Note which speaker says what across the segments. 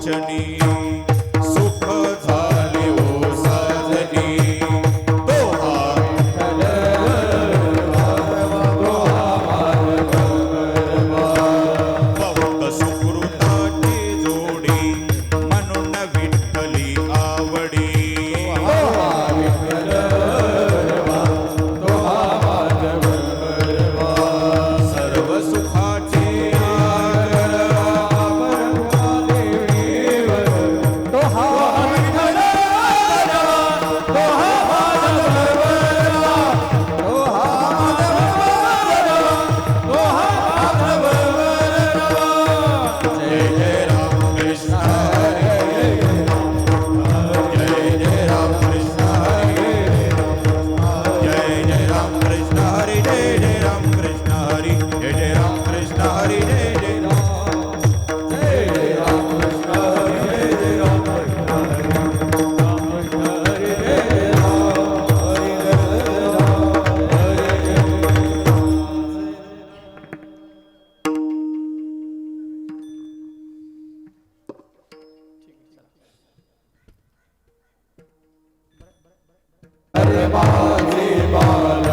Speaker 1: वचनी सुख झाले ओ साजनी दोहा भक्त सुकृताची जोडी म्हणून विठ्ठली आवडी सर्व सुखाचे
Speaker 2: धर्माचे पालन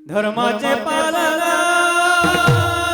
Speaker 2: धर्माचे पालन धर्माचे पालन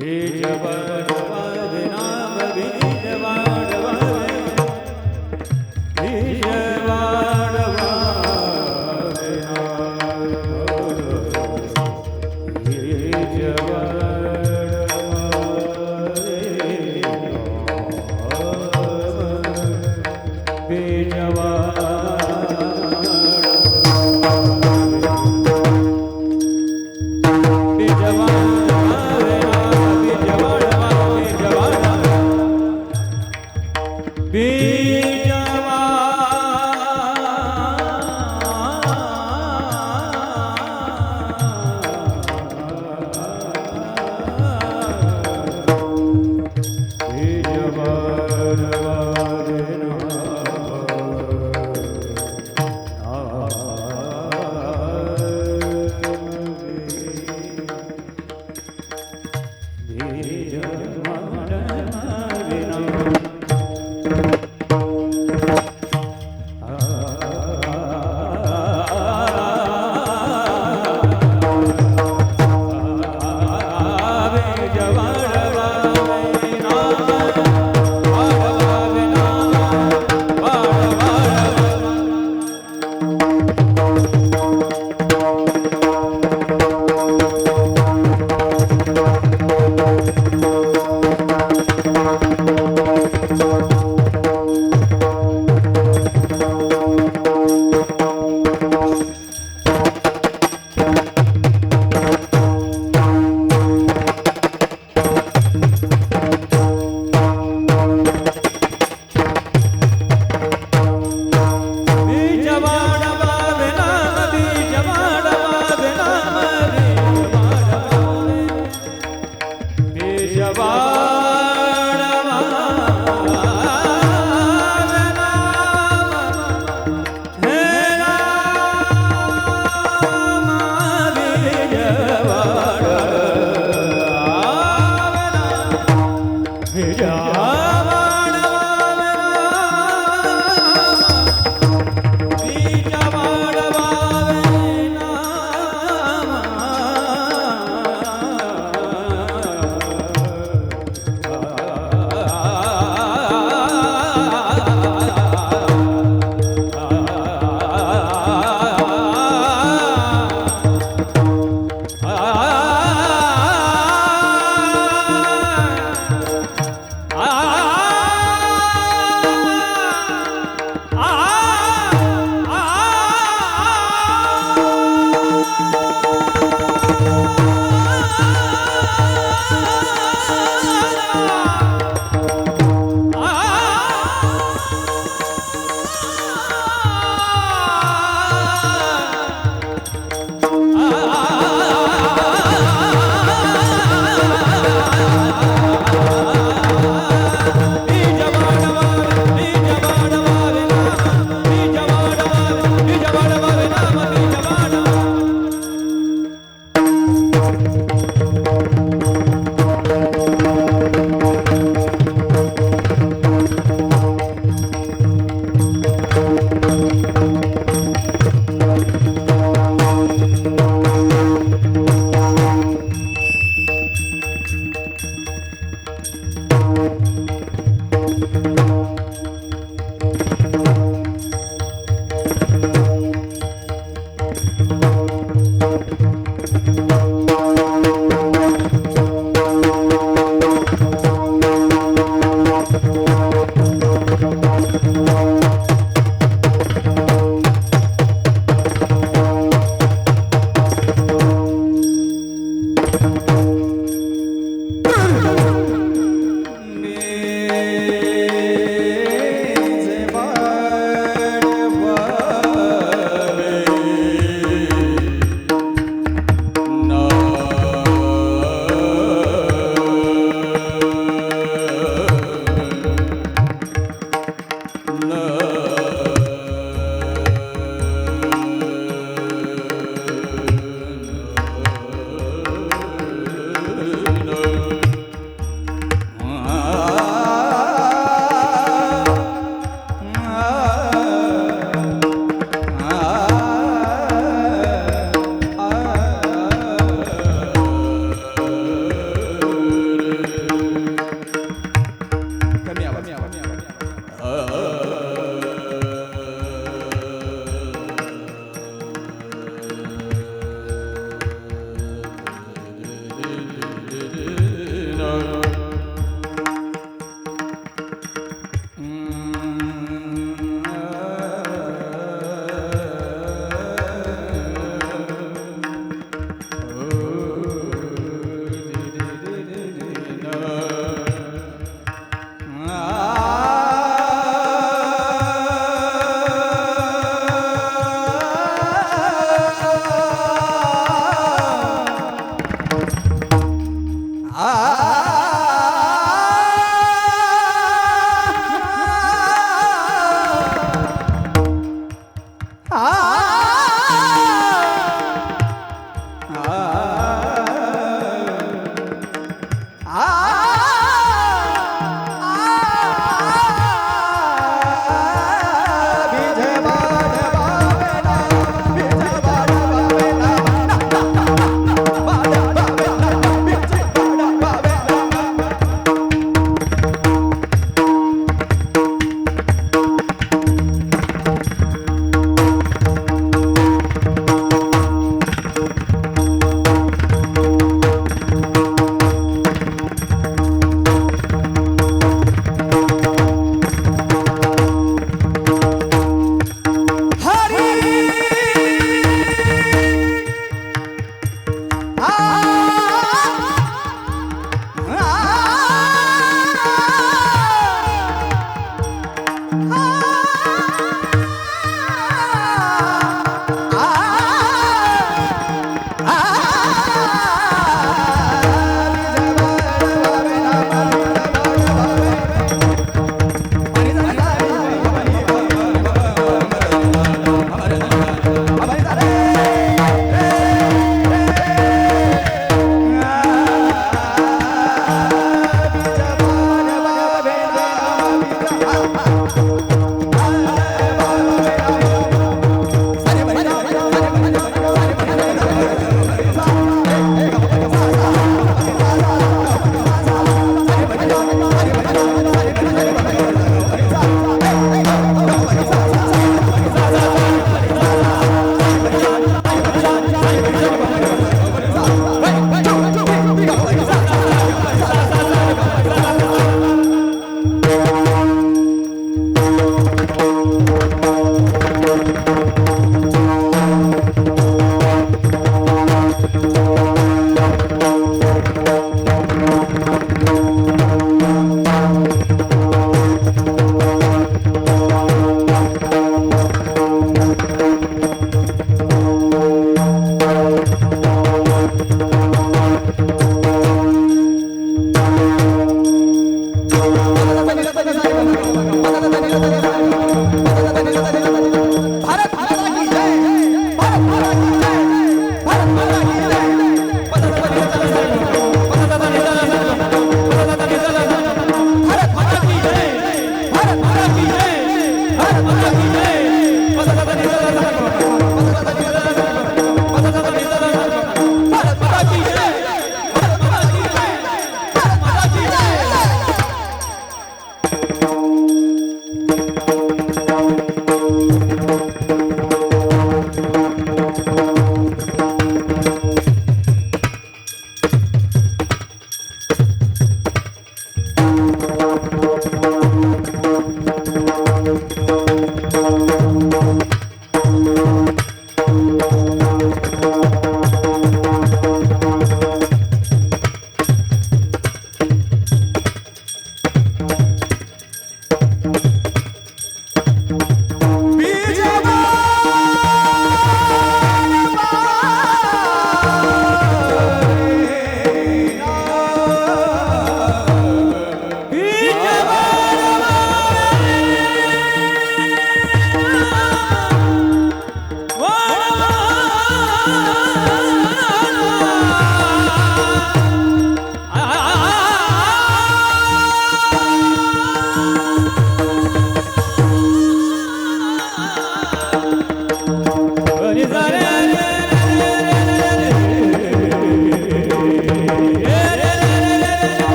Speaker 2: बीज वाढवावे नाम बीज वाढवावे बीज वाढवावे नाम बीज वाढवावे बीज वाढवावे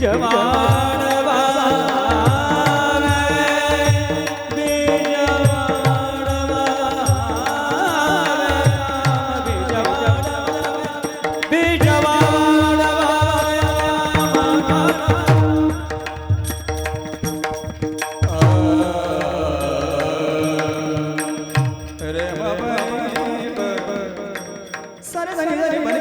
Speaker 2: बीज वाढवावे, बीज वाढवावे, बीज
Speaker 1: रे बाबा
Speaker 2: सारे सारे सारे बने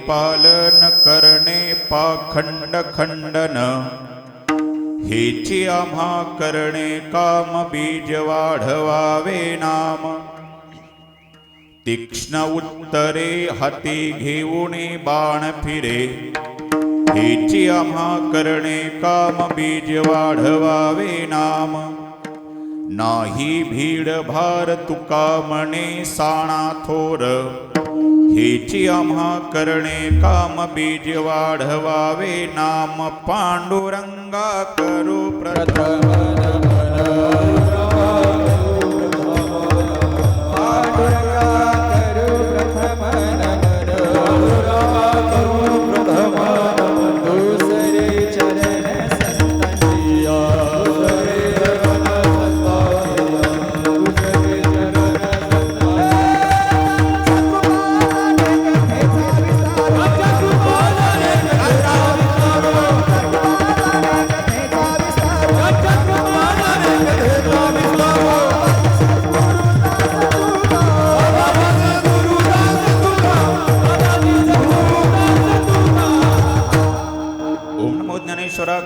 Speaker 1: पालन करणे पाखंड खंडन हेची आम्हा करणे काम बीज वाढवावे नाम तीक्ष्ण उत्तरे हाती घेऊन बाण फिरे हेची आम्हा करणे काम बीज वाढवावे नाम नाही भीड भार तुका म्हणे साणा थोर हेची आम्हा करणे काम बीज वाढवावे नाम पांडुरंगा करू प्रथम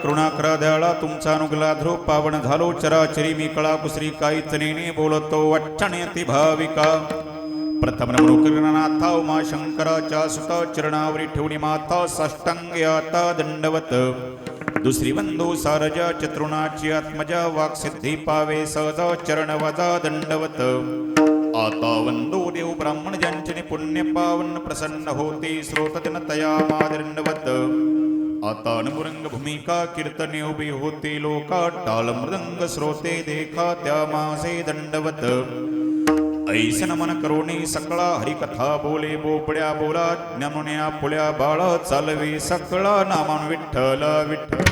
Speaker 1: करुणाकरा दयाळा तुमचा अनुग्रह ध्रुव पावन झालो चराचरी मी कळा कुसरी काहीच नेने बोलतो वट्टण्याती भाविका प्रथम नमनुकरनाथा उमा शंकराच्या सुता चरणावरी ठेवणी माता साष्टांगे आता दंडवत दुसरी बंधू सारजा चतुर्णाची आत्मजा वाक्सिद्धी पावे सहजा चरण वजा दंडवत आता वंदो देव ब्राह्मण ज्यांचे पुण्य पावन प्रसन्न होते श्रोतजन तया मादंडवत आता अनुरंग भूमिका कीर्तने उभी होते लोका टाळ मृदंग श्रोते देखा त्या मासे दंडवत ऐसन मन करोणी सकळा हरिकथा बोले बोपड्या बोला ज्ञानुण्या पुल्या बाळ चालवे सकळा नामान विठ्ठल विठ्ठल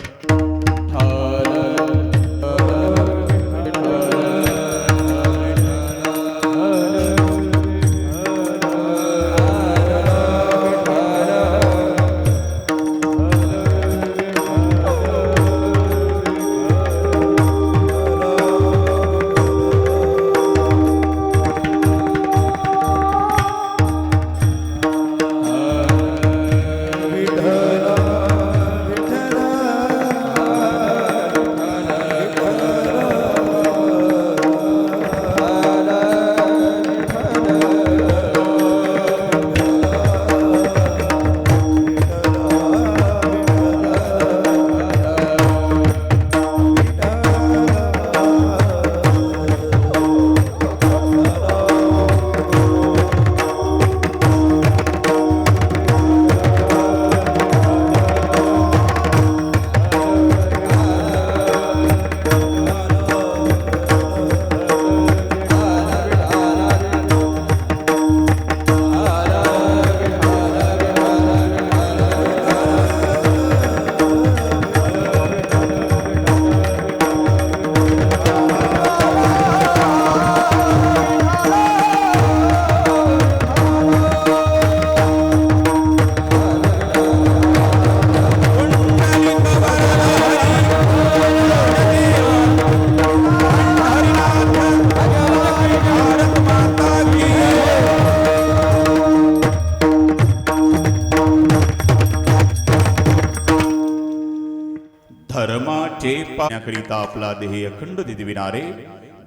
Speaker 1: धर्माचे पाण्याकरिता आपला देह अखंड दिविणारे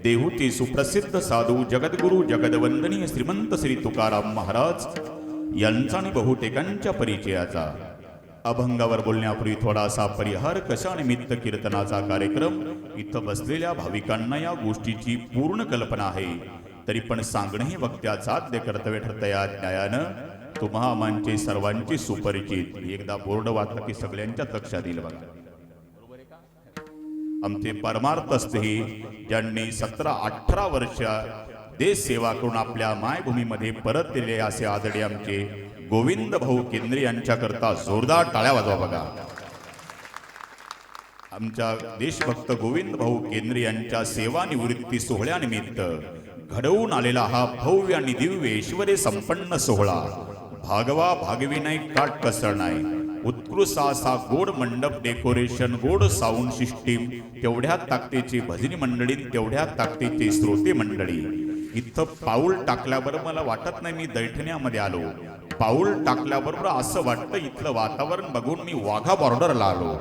Speaker 1: देहूचे सुप्रसिद्ध साधू जगद्गुरु जगदवंदनीय श्रीमंत श्री तुकाराम महाराज यांचा आणि बहुतेकांच्या परिचयाचा अभंगावर बोलण्यापूर्वी थोडासा परिहार कशा निमित्त कीर्तनाचा कार्यक्रम इथं बसलेल्या भाविकांना या गोष्टीची पूर्ण कल्पना आहे तरी पण सांगणेही वक्त्याचा आद्य कर्तव्य ठरतया न्यायानं तुम्हा आमांचे सर्वांचे सुपरिचित एकदा बोर्ड वाचला की सगळ्यांच्या लक्षात येईल बघा आमचे परमार्थ असते ज्यांनी 17-18 वर्ष देश सेवा करून आपल्या मायभूमीमध्ये परत दिले असे आदरणीय आमचे गोविंद भाऊ केंद्रे यांच्याकरता जोरदार टाळ्या वाजवा बघा। आमच्या देशभक्त गोविंद भाऊ केंद्रे यांच्या सेवानिवृत्ती सोहळ्यानिमित्त घडवून आलेला हा भव्य आणि दिव्य ऐश्वर्य संपन्न सोहळा भागवा भागवी नाही काट कसर नाही उत्कृष्ट असा गोड मंडप डेकोरेशन गोड साऊंड सिस्टीम तेवढ्या ताकदीची भजनी मंडळी तेवढ्या ताकदीची श्रोते मंडळी इथं पाऊल टाकल्यावर मला वाटत नाही मी दैठण्यामध्ये आलो पाऊल टाकल्याबरोबर असं वाटतं इथलं वातावरण बघून मी वाघा बॉर्डरला आलो.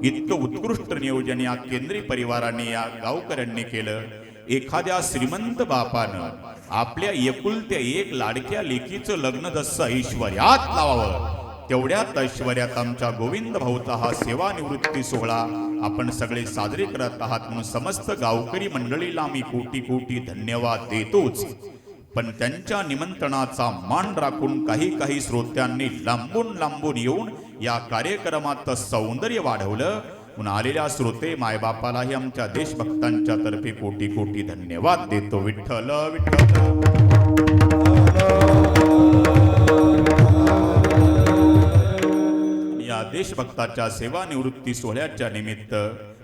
Speaker 1: इतकं उत्कृष्ट नियोजन या केंद्रीय परिवाराने या गावकऱ्यांनी केलं. एखाद्या श्रीमंत बापानं आपल्या एकुलत्या एक लाडक्या लेकीचं लग्न जसं ऐश्वर्यात लावावं तेवढ्यात ऐश्वर्यात आमच्या गोविंद भाऊचा हा सेवानिवृत्ती सोहळा आपण सगळे साजरे करत आहात म्हणून समस्त गावकरी मंडळीला मी कोटी कोटी धन्यवाद देतोच. पण त्यांच्या निमंत्रणाचा मान राखून काही श्रोत्यांनी लांबून लांबून येऊन या कार्यक्रमाचं सौंदर्य वाढवलं म्हणून आलेल्या श्रोते मायबापालाही आमच्या देशभक्तांच्या तर्फे कोटी कोटी धन्यवाद देतो. विठ्ठल विठ्ठल. या देशभक्ताच्या सेवानिवृत्ती सोहळ्याच्या निमित्त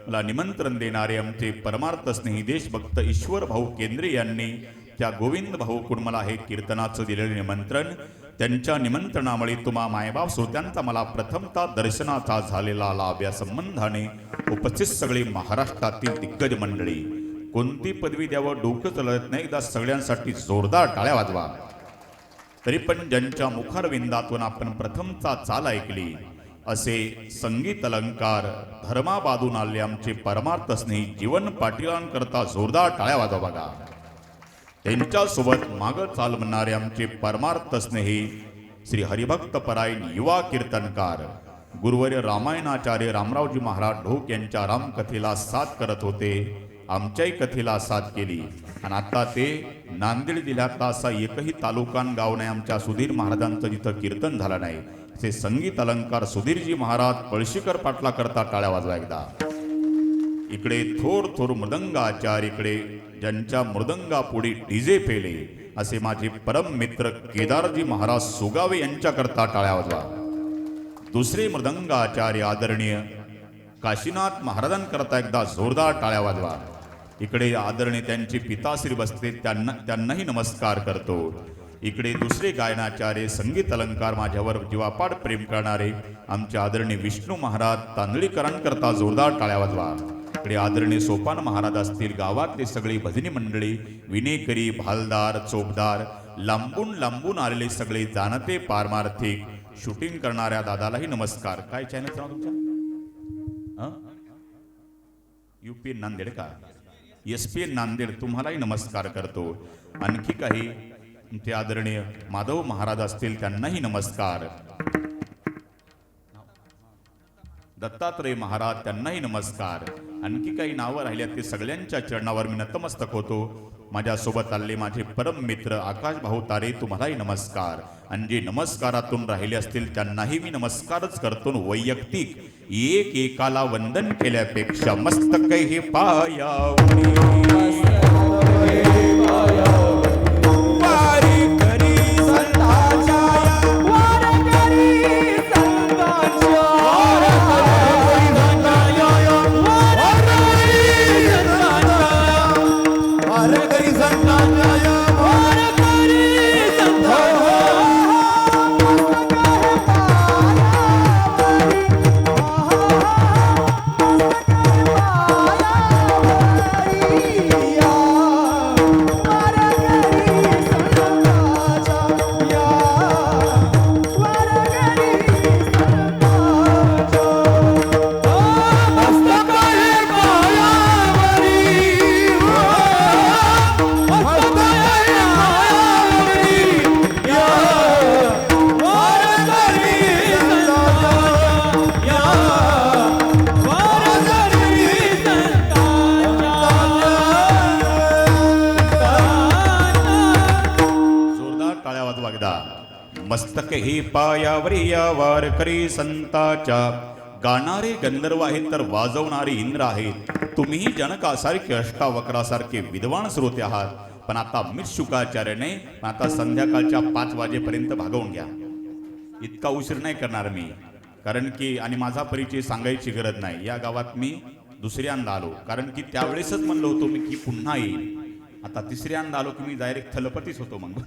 Speaker 1: मला निमंत्रण देणारे आमचे परमार्थ स्नेही देशभक्त ईश्वर भाऊ केंद्रे यांनी त्या गोविंद भाऊ कुर्मला हे कीर्तनाचं दिलेले निमंत्रण. त्यांच्या निमंत्रणामुळे तुम्हा मायबाप श्रोत्यांचा मला प्रथमता दर्शनाचा झालेला लाभ या संबंधाने उपस्थित सगळे महाराष्ट्रातील दिग्गज मंडळी. कोणती पदवी द्यावं डोकं चालत नाही. एकदा सगळ्यांसाठी जोरदार टाळ्या वाजवा. तरी पण ज्यांच्या मुखारविंदातून आपण प्रथमचा चाल ऐकली असे संगीत अलंकार धर्माबादून आले आमचे परमार्थ स्नेही जीवन पाटीलांकरता जोरदार टाळ्या वाजवा बघा. त्यांच्यासोबत माग चाल म्हणणारे आमचे परमार्थ स्नेही श्री हरिभक्त परायण युवा कीर्तनकार गुरुवर्य रामायणाचार्य रामरावजी महाराज ढोक यांच्या रामकथेला साथ करत होते. आमच्याही कथेला साथ केली आणि आता ते नांदेड जिल्ह्यातला असा एकही तालुकान गाव नाही आमच्या सुधीर महाराजांचं जिथं कीर्तन झालं नाही. ते संगीत अलंकार सुधीरजी महाराज पळशीकर पाटला करता टाळ्या वाजवा एकदा. इकडे थोर मृदंगाचार्य, इकडे ज्यांच्या मृदंगापुढे डीजे पेले असे माझे परम मित्र केदारजी महाराज सुगावे यांच्याकरता टाळ्या वाजवा. दुसरे मृदंगाचार्य आदरणीय काशीनाथ महाराजांकरता एकदा जोरदार टाळ्या वाजवा. इकडे आदरणीय त्यांचे पिताश्री बसले त्यांनाही नमस्कार करतो. इकडे दुसरे गायनाचार्य संगीत अलंकार माझ्यावर जीवापाड प्रेम करणारे आमचे आदरणीय विष्णू महाराज तांदळीकरांकरता जोरदार टाळ्या वाजवा. इकडे आदरणीय सोपान महाराज असतील, गावातले सगळी भजनी मंडळी, विनेकरी, भालदार, चोपदार, लांबून लांबून आलेले सगळे जाणते पारमार्थिक शूटिंग करणाऱ्या दादालाही नमस्कार. काय चॅनलचं नाव तुमच्या? UPN नांदेड का? SPN नांदेड तुम्हालाही नमस्कार करतो. आणखी काही ते आदरणीय माधव महाराज असतील त्यांनाही नमस्कार. दत्तात्रय महाराज त्यांनाही नमस्कार. आणखी काही नावं राहिल्यात ते सगळ्यांच्या चरणावर मी नतमस्तक होतो. माझ्यासोबत आलेले माझे परम मित्र आकाश भाऊ तारे तुम्हालाही नमस्कार. आणि जे नमस्कारातून राहिले असतील त्यांनाही मी नमस्कारच करतो. वैयक्तिक एकाला वंदन केल्यापेक्षा मस्तक हे पायावरी मस्तक हे पायावरी या वारकरी संताच्या. गाणारे गंधर्व आहेत तर वाजवणारे इंद्र आहेत. तुम्हीही जनकासारखे अष्टावक्रासारखे विद्वान श्रोते आहात. पण आता मीच शुकाचार्याने आता संध्याकाळच्या 5 वाजेपर्यंत भागवून घ्या. इतका उशीर नाही करणार मी, कारण की आणि माझा परिचय सांगायची गरज नाही. या गावात मी दुसऱ्यांदा आलो, कारण की त्यावेळेसच म्हणलो होतो मी की पुन्हा येईल. आता तिसऱ्यांदा आलो की मी डायरेक्ट थलपतीच होतो. मग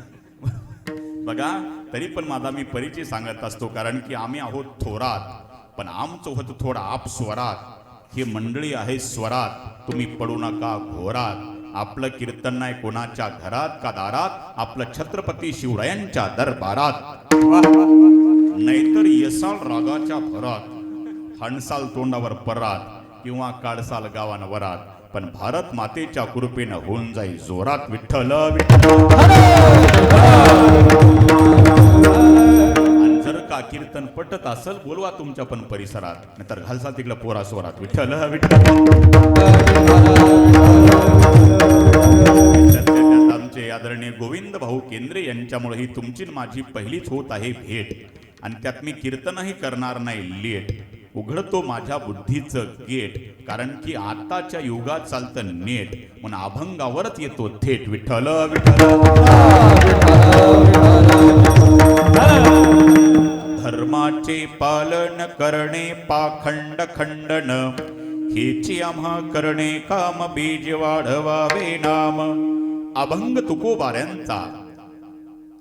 Speaker 1: बघा, तरी पण माझा मी परिचय सांगत असतो, कारण की आम्ही आहोत थोरात, पण आमचं होतं थोडा आप स्वरात. ही मंडळी आहे स्वरात, तुम्ही पडू नका घोरात. आपलं कीर्तन नाही कोणाच्या घरात का दारात, आपलं छत्रपती शिवरायांच्या दरबारात. नाहीतर येसाल रागाच्या भरात, हणसाल तोंडावर परात किंवा काढसाल गावान वरात, पण भारत मातेच्या कृपेनं होऊन जाईल जोरात. विठ्ठल विठ्ठल. आणि जर का कीर्तन पटत असेल बोलवा तुमच्या पण परिसरात, नाहीतर घालसाल तिकडे पोरा स्वरात. विठ्ठल विठ्ठल. आमचे आदरणीय गोविंद भाऊ केंद्रे यांच्यामुळे ही तुमची माझी पहिलीच होत आहे भेट, आणि त्यात मी कीर्तनही करणार नाही लेट. उघडतो माझ्या बुद्धीचं गेट, कारण की आताच्या युगात चालतं नेट, म्हणून अभंगावरच येतो थेट. विठ्ठल विठ्ठल. धर्माचे पालन करणे पाखंड खंडन, हेची आम्हा करणे काम बीज वाढवावे नाम. अभंग तुकोबाऱ्यांचा,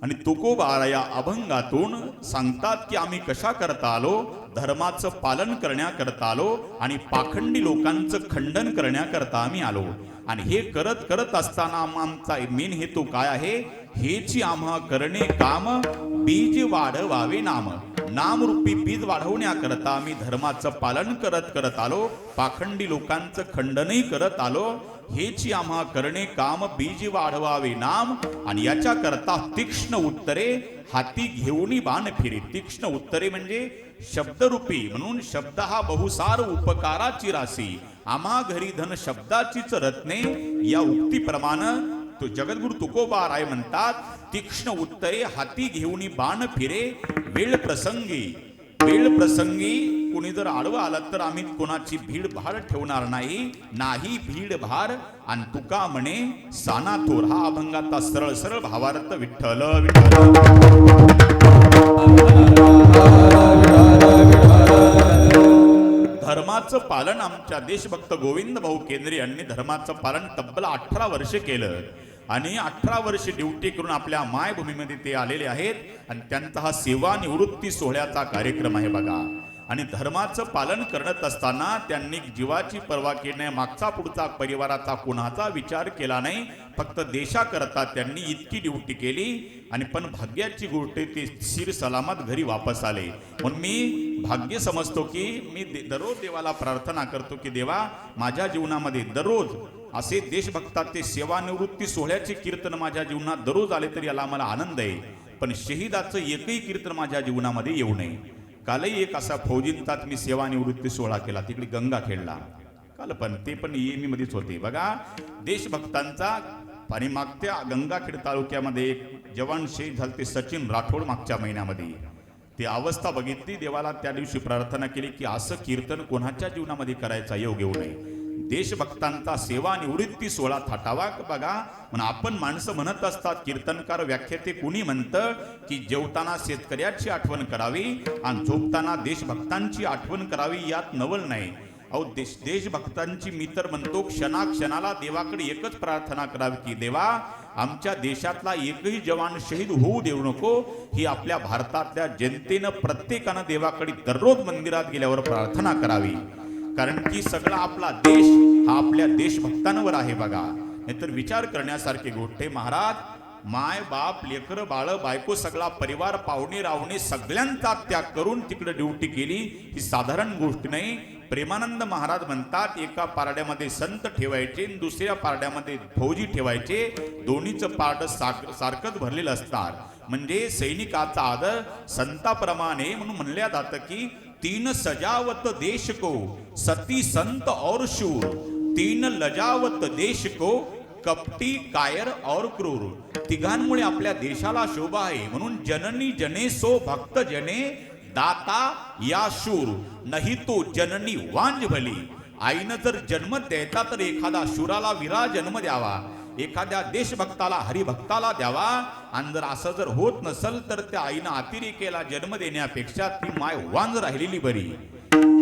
Speaker 1: आणि तुकोबा या अभंगातून सांगतात की आम्ही कशा करता आलो, धर्माचं पालन करण्याकरता आलो आणि पाखंडी लोकांचं खंडन करण्याकरता आम्ही आलो. आणि हे करत करत असताना आमचा मेन हेतू काय आहे, हेची आम्हा करणे काम बीज वाढवावे नाम. नामरूपी बीज वाढवण्याकरता आम्ही धर्माचं पालन करत करत आलो, पाखंडी लोकांचं खंडनही करत आलो. हेची आम्हा करणे काम बीज वाढवावे नाम. आणि याच्या करता तीक्ष्ण उत्तरे हाती घेऊनी बाण फिरे. तीक्ष्ण उत्तरे म्हणजे शब्दरूपी, म्हणून शब्द हा बहुसार उपकाराची राशी. आम्हा घरी धन शब्दाचीच रत्ने, या उक्तीप्रमाणे तो जगद्गुरु तुकोबा राय म्हणतात, तीक्ष्ण उत्तरे हाती घेऊनी बाण फिरे. वेळ प्रसंगी कुणी जर आडवं आलं तर आम्ही कोणाची भीड भार ठेवणार नाही भीड भार. आणि तुका म्हणे साना थोर. हा अभंगाचा सरळ सरळ भावार्थ. विठ्ठल विठ्ठल. धर्माचं पालन आमच्या देशभक्त गोविंद भाऊ केंद्रे यांनी धर्माचं पालन तब्बल 18 वर्ष केलं, आणि 18 वर्ष ड्युटी करून आपल्या मायभूमीमध्ये ते आलेले आहेत. आणि त्यांचा हा सेवानिवृत्ती सोहळ्याचा कार्यक्रम आहे बघा. आणि धर्माचं पालन करत असताना त्यांनी जीवाची पर्वा केली नाही, मागचा पुढचा परिवाराचा कोणाचा विचार केला नाही, फक्त देशाकरता त्यांनी इतकी ड्युटी केली. आणि पण भाग्याची गोष्ट ते शिर सलामत घरी वापस आले. म्हणून मी भाग्य समजतो की मी दररोज देवाला प्रार्थना करतो की देवा माझ्या जीवनामध्ये दररोज असे देशभक्ताचे सेवानिवृत्ती सोहळ्याचे कीर्तन माझ्या जीवनात दररोज आले तरी याला मला आनंद आहे, पण शहीदाचं एकही कीर्तन माझ्या जीवनामध्ये येऊ नये. कालही एक असा फौजींचाच मी सेवानिवृत्ती सोहळा केला, तिकडे गंगाखेडला काल, पण ते पण EME मध्येच होते बघा. देशभक्तांचा. आणि मागच्या गंगाखेड तालुक्यामध्ये एक जवान शहीद झाले ते सचिन राठोड मागच्या महिन्यामध्ये. ती अवस्था बघितली, देवाला त्या दिवशी प्रार्थना केली की असं कीर्तन कोणाच्या जीवनामध्ये करायचा योग येऊ नये. देशभक्तांचा सेवानिवृत्ती सोहळा थाटावा बघा. म्हणून आपण माणसं म्हणत असतात, कीर्तनकार व्याख्याते कुणी म्हणतं की जेवताना शेतकऱ्याची आठवण करावी आणि झोपताना देशभक्तांची आठवण करावी, यात नवल नाही. अहो देशभक्तांची मी तर म्हणतो क्षणाक्षणाला देवाकडे एकच प्रार्थना करावी की देवा आमच्या देशातला एकही जवान शहीद होऊ देऊ नको. ही आपल्या भारतातल्या जनतेनं प्रत्येकानं देवाकडे दररोज मंदिरात गेल्यावर प्रार्थना करावी, कारण की सगळा आपला देश हा आपल्या देशभक्तांवर आहे बघा. नाहीतर विचार करण्यासारखी गोष्ट आहे. महाराज माय बाप लेकर बाळ बायको सगळा परिवार पाहुणे रावणे सगळ्यांचा त्याग करून तिकडे ड्युटी केली, ही साधारण गोष्ट नाही. प्रेमानंद महाराज म्हणतात एका पारड्यामध्ये संत ठेवायचे, दुसऱ्या पारड्यामध्ये फौजी ठेवायचे, दोन्हीचं पारड सारखंच भरलेलं असतात. म्हणजे सैनिकाचा आदर संताप्रमाणे म्हणून म्हणल्या जातं की 3 सजावत देश को सती संत और शूर, 3 लजावत देश को कपटी कायर और क्रूर. तिघांमुळे आपल्या देशाला शोभा आहे. म्हणून जननी जनेसो भक्त जने दाता या शूर, नाही तो जननी वांज भली. आईनं जर जन्म द्यायचा तर एखादा शूराला विरा जन्म द्यावा, एखाद्या देशभक्ताला हरिभक्ताला द्यावा. आणि जर असं जर होत नसल तर त्या आईनं अतिरेकेला जन्म देण्यापेक्षा ती माय वांज राहिलेली बरी.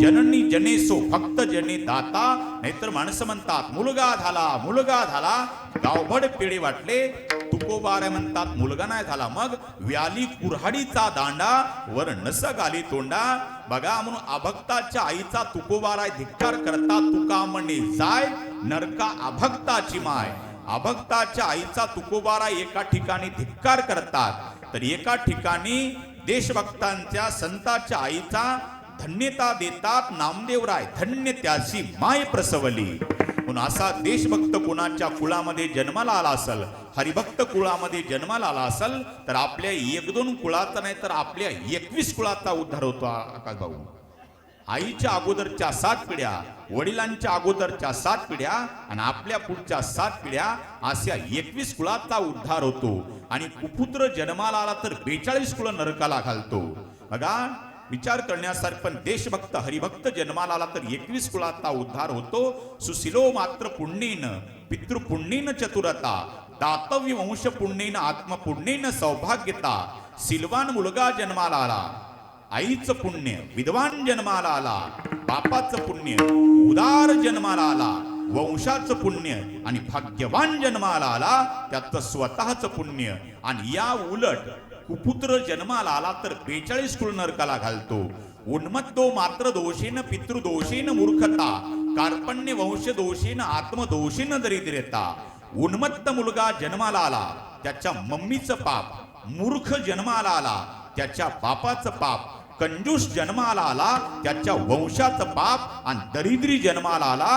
Speaker 1: जननी जनेसो भक्त जने दाता. नाहीतर माणसं म्हणतात मुलगा झाला, गावभड पेढे वाटले. तुकोबारे म्हणतात मुलगा नाही झाला, मग व्याली कुऱ्हाडीचा दांडा वर नस गाली तोंडा. बघा म्हणून अभक्ताच्या आईचा तुकोबाराय धिक्कार करता तुका म्हणे जाय नरका अभक्ताची माय. अभक्ताच्या आईचा तुकोबारा एका ठिकाणी धिक्कार करतात तर एका ठिकाणी देशभक्तांच्या संताच्या आईचा धन्यता देतात. नामदेवराय धन्य त्याची माय प्रसवली. म्हणून असा देशभक्त कुणाच्या कुळामध्ये जन्माला आला असेल, हरिभक्त कुळामध्ये जन्माला आला असेल तर आपल्या 1-2 कुळाचा नाही तर आपल्या 21 कुळाचा उद्धार होतो. आकाश भाऊ, आईच्या अगोदरच्या 7 पिढ्या, वडिलांच्या अगोदरच्या 7 पिढ्या आणि आपल्या पुढच्या 7 पिढ्या अशा 21 कुळाचा उद्धार होतो. आणि कुपुत्र जन्माला आला तर 42 कुळ नरकाला घालतो. बघा विचार करण्यासारखं. पण देशभक्त हरिभक्त जन्माला आला तर 21 कुळाचा उद्धार होतो. सुशिलो मात्र पुण्येन पितृपुण्येन चतुरता दातव्य वंश पुण्येन आत्मपुण्येन सौभाग्यता. सिलवान मुलगा जन्माला आला, आईचं पुण्य. विद्वान जन्माला आला, बापाचं पुण्य. उदार जन्माला आला, वंशाचं पुण्य. आणि भाग्यवान जन्माला आला, त्याचं स्वतःचं पुण्य. आणि या उलट कुपुत्र जन्माला आला तर 42 कुळ नरकाला घालतो. उन्मत्तो मात्र दोषेन पितृदोषेन मूर्खता कार्पण्य वंश दोषेन आत्मदोषेन दरिद्रता. उन्मत्त मुलगा जन्माला आला, त्याच्या मम्मीचं पाप. मूर्ख जन्माला आला, त्याच्या बापाचं पाप. कंजूस जन्माला आला, त्याच्या वंशाचं पाप. आणि दरिद्री जन्माला आला,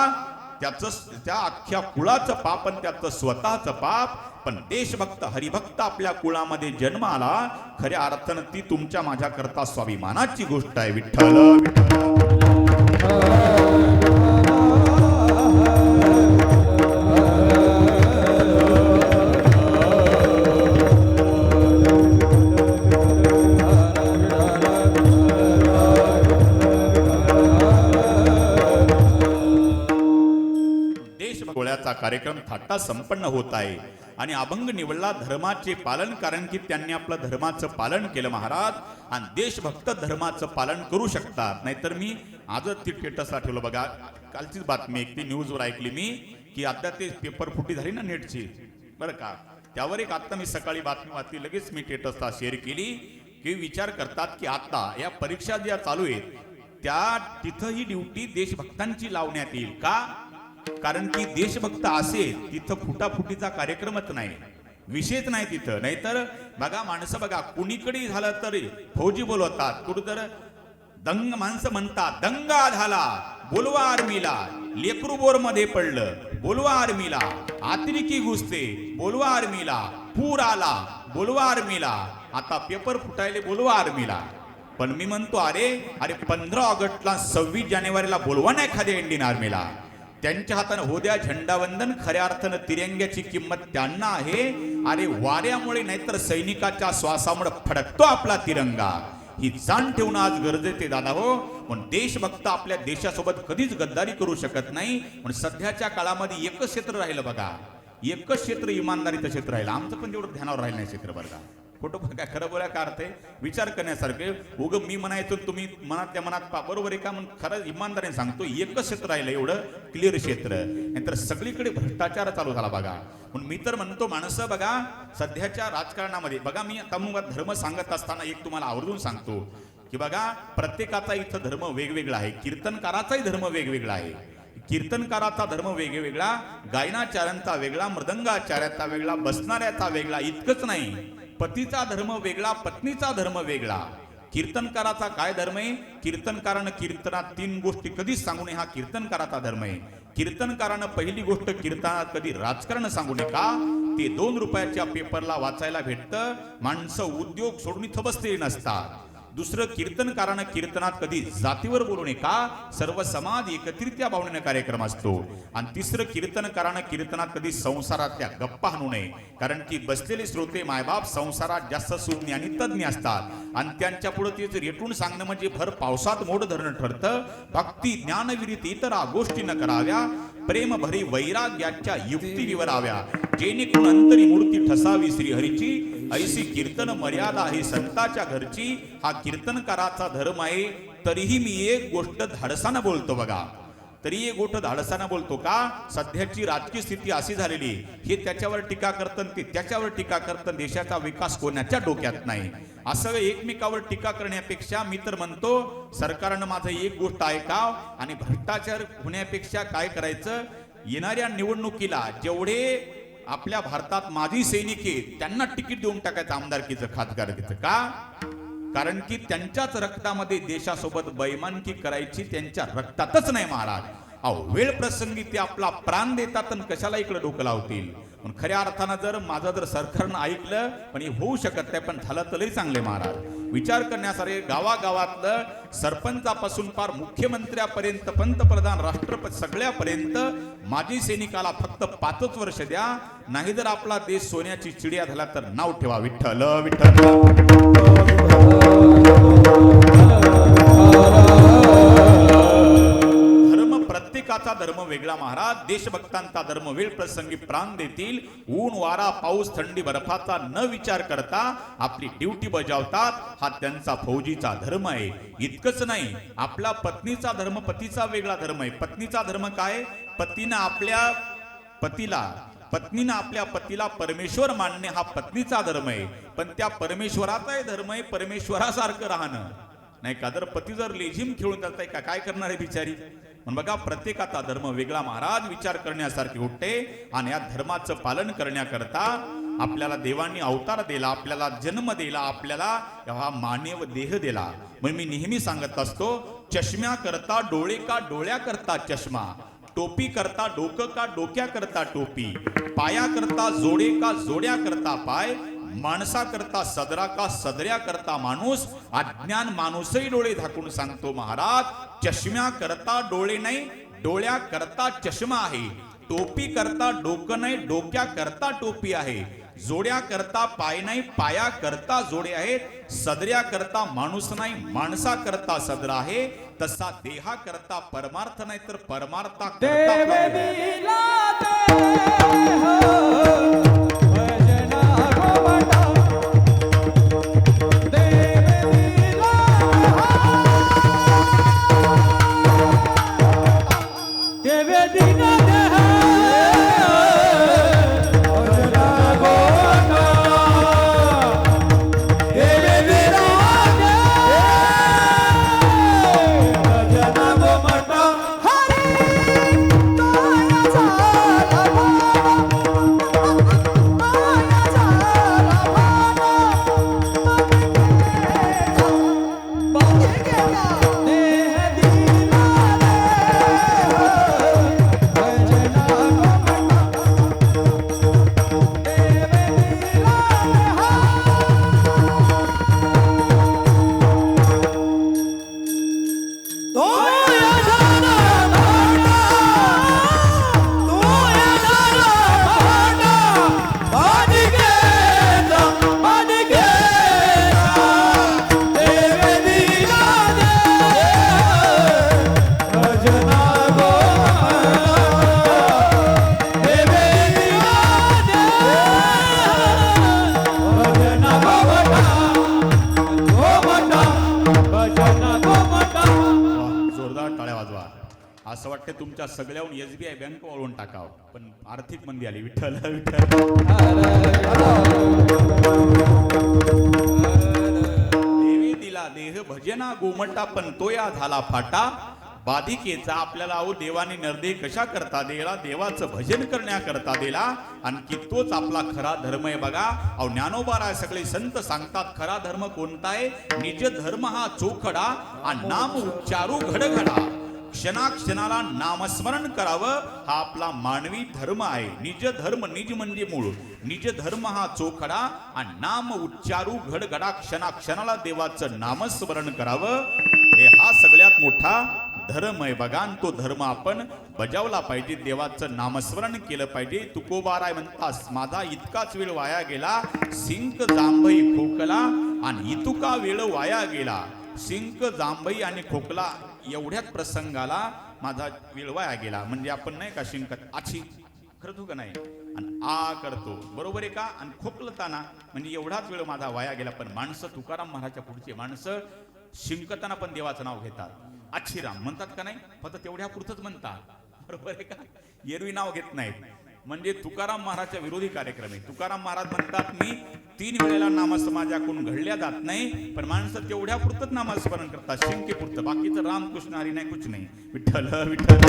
Speaker 1: त्या अख्ख्या कुळाचं पाप आणि त्याचं स्वतःचं पाप. पण देशभक्त हरिभक्त आपल्या कुळामध्ये जन्म आला, खऱ्या अर्थानं ती तुमच्या माझ्या करता स्वाभिमानाची गोष्ट आहे. विठ्ठल देशभक्तीचा कार्यक्रम थाटा संपन्न होत आहे. आणि अभंग निवडला धर्माचे पालन, कारण की त्यांनी आपलं धर्माचं पालन केलं महाराज. आणि देशभक्त धर्माचं पालन करू शकतात. नाहीतर मी आजच ती स्टेटसला ठेवलं. बघा कालचीच बातमी एक ती न्यूजवर ऐकली मी की आता ते पेपर फुटी झाली ना नेटची, बरं का. त्यावर एक आता मी सकाळी बातमी वाचली, लगेच मी स्टेटसला शेअर केली की विचार करतात की आता या परीक्षा ज्या चालू आहेत त्या तिथं ही ड्युटी देशभक्तांची लावण्यात येईल का. कारण की देशभक्त असेल तिथं फुटाफुटीचा कार्यक्रमच नाही, विषयच नाही तिथं. नाहीतर बघा माणसं बघा कुणीकडे झालं तरी फौजी बोलवतात, कुठं तर दंग माणसं म्हणतात दंगा झाला बोलवा आर्मीला, लेकरू बोर मध्ये पडलं बोलवा आर्मीला, अतिरेकी घुसते बोलवा आर्मीला, पूर आला बोलवा आर्मीला, आता पेपर फुटायले बोलवा आर्मीला. पण मी म्हणतो अरे 15 ऑगस्टला 26 जानेवारीला बोलवा ना एखाद्या इंडियन आर्मीला. त्यांच्या हाताने हो द्या झेंडावंदन. खऱ्या अर्थानं तिरंग्याची किंमत त्यांना आहे. अरे वाऱ्यामुळे नाहीतर सैनिकाच्या श्वासामुळे फडकतो आपला तिरंगा. ही जाण ठेवणं आज गरजेचे दादा हो. पण देशभक्त आपल्या देशासोबत कधीच गद्दारी करू शकत नाही. पण सध्याच्या काळामध्ये एकच क्षेत्र राहिलं बघा, एकच क्षेत्र इमानदारीचं क्षेत्र राहिलं. आमचं पण तेवढं ध्यानावर राहिलं नाही क्षेत्र बरं का. खोटं काय खरं बोला का अर्थ आहे विचार करण्यासारखे. उग मी म्हणायचो तुम्ही मनातल्या मनात बरोबर आहे का. म्हणून खरं इमानदारीने सांगतो एकच क्षेत्र राहिलं एवढं क्लिअर क्षेत्र. नाहीतर सगळीकडे भ्रष्टाचार चालू झाला बघा. म्हणून मी तर म्हणतो माणसं बघा सध्याच्या राजकारणामध्ये बघा, मी आता मग धर्म सांगत असताना एक तुम्हाला आवर्जून सांगतो की बघा प्रत्येकाचा इथं धर्म वेगवेगळा आहे. कीर्तनकाराचाही धर्म वेगवेगळा आहे. कीर्तनकाराचा धर्म वेगवेगळा, गायनाचार्यांचा वेगळा, मृदंगाचार्याचा वेगळा, बसणाऱ्याचा वेगळा. इतकंच नाही, पतीचा धर्म वेगळा, पत्नीचा धर्म वेगळा. कीर्तनकाराचा काय धर्म आहे. कीर्तनकारानं कीर्तनात 3 गोष्टी कधीच सांगू नये, हा कीर्तनकाराचा धर्म आहे. कीर्तनकारानं पहिली गोष्ट कीर्तनात कधी राजकारण सांगू नये का. ते 2 रुपयाच्या पेपरला वाचायला भेटतं. माणसं उद्योग सोडून इथं बसलेली नसतात. दुसरं कीर्तनकारानं कीर्तनात कधी जातीवर बोलू नये का. सर्व समाज एकत्रित या भावनेने कार्यक्रम असतो. आणि तिसरं कीर्तनकारानं कीर्तनात कधी संसारातल्या गप्पा हाणू नये. कारण की बसलेले श्रोते मायबाप संसारात जास्त सुज्ञ आणि तज्ञ असतात. आणि त्यांच्या पुढे तेच रेटून सांगणं म्हणजे भर पावसात मोड धरणं ठरतं. भक्ती ज्ञानविरित इतर गोष्टी न कराव्या, प्रेम भरी वैराग्याच्या युक्ती विवराव्या, जेणेकरून अंतरी मूर्ती ठसावी श्रीहरीची, ऐसी कीर्तन मर्यादा आहे संताच्या घरची. हा कीर्तनकाराचा धर्म आहे. तरीही मी एक गोष्ट धाडसानं बोलतो बघा, तरी एक गोष्ट धाडसानं बोलतो का. सध्याची राजकीय स्थिती अशी झालेली, हे त्याच्यावर टीका करतात ते त्याच्यावर टीका करतात. देशाचा विकास कोणाच्या डोक्यात नाही. असं एकमेकावर टीका करण्यापेक्षा मी तर म्हणतो सरकारनं माझं एक गोष्ट ऐकाव आणि भ्रष्टाचार होण्यापेक्षा काय करायचं, येणाऱ्या निवडणुकीला जेवढे आपल्या भारतात माजी सैनिक आहेत त्यांना तिकीट देऊन टाकायचं आमदारकीचं खासदारकीचं का? कारण की त्यांच्याच रक्तामध्ये देशासोबत बैमानकी करायची त्यांच्या रक्तातच नाही महाराज. अहो वेळ प्रसंगी ते आपला प्राण देतात आणि कशाला इकडे डोकं लावतील. पण खऱ्या अर्थानं जर माझं जर सरकारनं ऐकलं पण हे होऊ शकत नाही, पण झालं तर लई चांगले महाराज. विचार करण्यासारे गावागावातलं सरपंचापासून फार मुख्यमंत्र्यापर्यंत पंतप्रधान राष्ट्रपती सगळ्यापर्यंत माजी सैनिकाला फक्त 5 वर्ष द्या, नाही जर आपला देश सोन्याची चिडिया झाला तर नाव ठेवा विठ्ठल विठ्ठल. प्रत्येकाचा धर्म वेगळा महाराज. देशभक्तांचा धर्म वेळ प्रसंगी प्राण देतील, ऊन वारा पाऊस थंडी बर्फाचा न विचार करता आपली ड्युटी बजावतात. हा त्यांचा फौजीचा धर्म आहे. इतकंच नाही, आपला पत्नीचा धर्म पतीचा वेगळा धर्म आहे. पत्नीचा धर्म काय? पतीनं आपल्या पतीला परमेश्वर मानणे हा पत्नीचा धर्म आहे. पण त्या परमेश्वराचाही धर्म आहे परमेश्वरासारखं राहणं, नाही का? जर पती जर लेझिम खेळून जाताय का काय करणार आहे बिचारी? पण बघा प्रत्येकाचा धर्म वेगळा महाराज. विचार करण्यासारखी गोष्ट. आणि या धर्माचं पालन करण्याकरता आपल्याला देवांनी अवतार दिला, आपल्याला जन्म दिला, आपल्याला हा मानव देह दिला. म्हणून मी नेहमी सांगत असतो, चष्म्या करता डोळे का डोळ्या करता चष्मा, टोपी करता डोकं का डोक्या करता टोपी, पाया करता जोडे का जोड्या करता पाय, माणसा करता सदरा का सदऱ्या करता माणूस, अज्ञान माणूसही डोळे झाकून सांगतो महाराज. चष्म्या करता डोळे नाही, डोळ्या करता चष्मा आहे. टोपी करता डोकं नाही, डोक्या करता टोपी आहे. जोड्या करता पाय नाही, पाया करता जोडे आहेत. सदऱ्या करता माणूस नाही, माणसा करता सदरा आहे. तसा देहा करता परमार्थ नाही तर परमार्था करता असं वाटतं तुमच्या सगळ्याहून SBI बँक वळून टाकावं, पण आर्थिक मंदी आली. विठ्ठल विठ्ठल. देवी दिला देह भजना गोमटा, पण तो या झाला फाटा. बाधिकेचा आपल्याला अहो देवाने निर्देह कशा करता दिला? देवाचं भजन करण्याकरता दिला. आणखी तोच आपला खरा धर्म आहे. बघा अहो ज्ञानोबा सगळे संत सांगतात खरा धर्म कोणता आहे? निज धर्म हा चोखडा आणि नाम उच्चारू घडघडा. क्षणाक्षणाला नामस्मरण करावं हा आपला मानवी धर्म आहे. निज धर्म, निज म्हणजे मूळ. निज धर्म हा चोखडा आणि नाम उच्चारू घडघडा. क्षणाक्षणाला देवाचं नामस्मरण करावं हे हा सगळ्यात मोठा धर्म आहे. बघा तो धर्म आपण बजावला पाहिजे. देवाचं नामस्मरण केलं पाहिजे. तुकोबाराय म्हणतास माझा इतकाच वेळ वाया गेला, सिंक जांभई खोकला आणि इतुका वेळ वाया गेला. सिंक जांभई आणि खोकला एवढ्याच प्रसंगाला माझा वेळ वाया गेला. म्हणजे आपण नाही का शिंकत आची करतो का नाही आणि आ करतो, बरोबर आहे का? आणि खोकलताना म्हणजे एवढाच वेळ माझा वाया गेला. पण माणसं तुकाराम महाराजच्या पुढचे माणसं शिंकताना पण देवाचं नाव घेतात. अच्छीराम म्हणतात का नाही? फक्त तेवढ्या पुरतच म्हणतात, बरोबर आहे का? एरवी नाव घेत नाहीत. म्हणजे तुकाराम महाराजच्या विरोधी कार्यक्रम आहे. तुकाराम महाराज म्हणतात मी 3 वेळेला नामस्मरणाकडून घडल्या जात नाही, पण माणसं तेवढ्या पुरतच नामस्मरण करतात, शिंके पुरतं. बाकीचं रामकृष्ण हरी नाही, कुछ नाही. विठ्ठल विठ्ठल.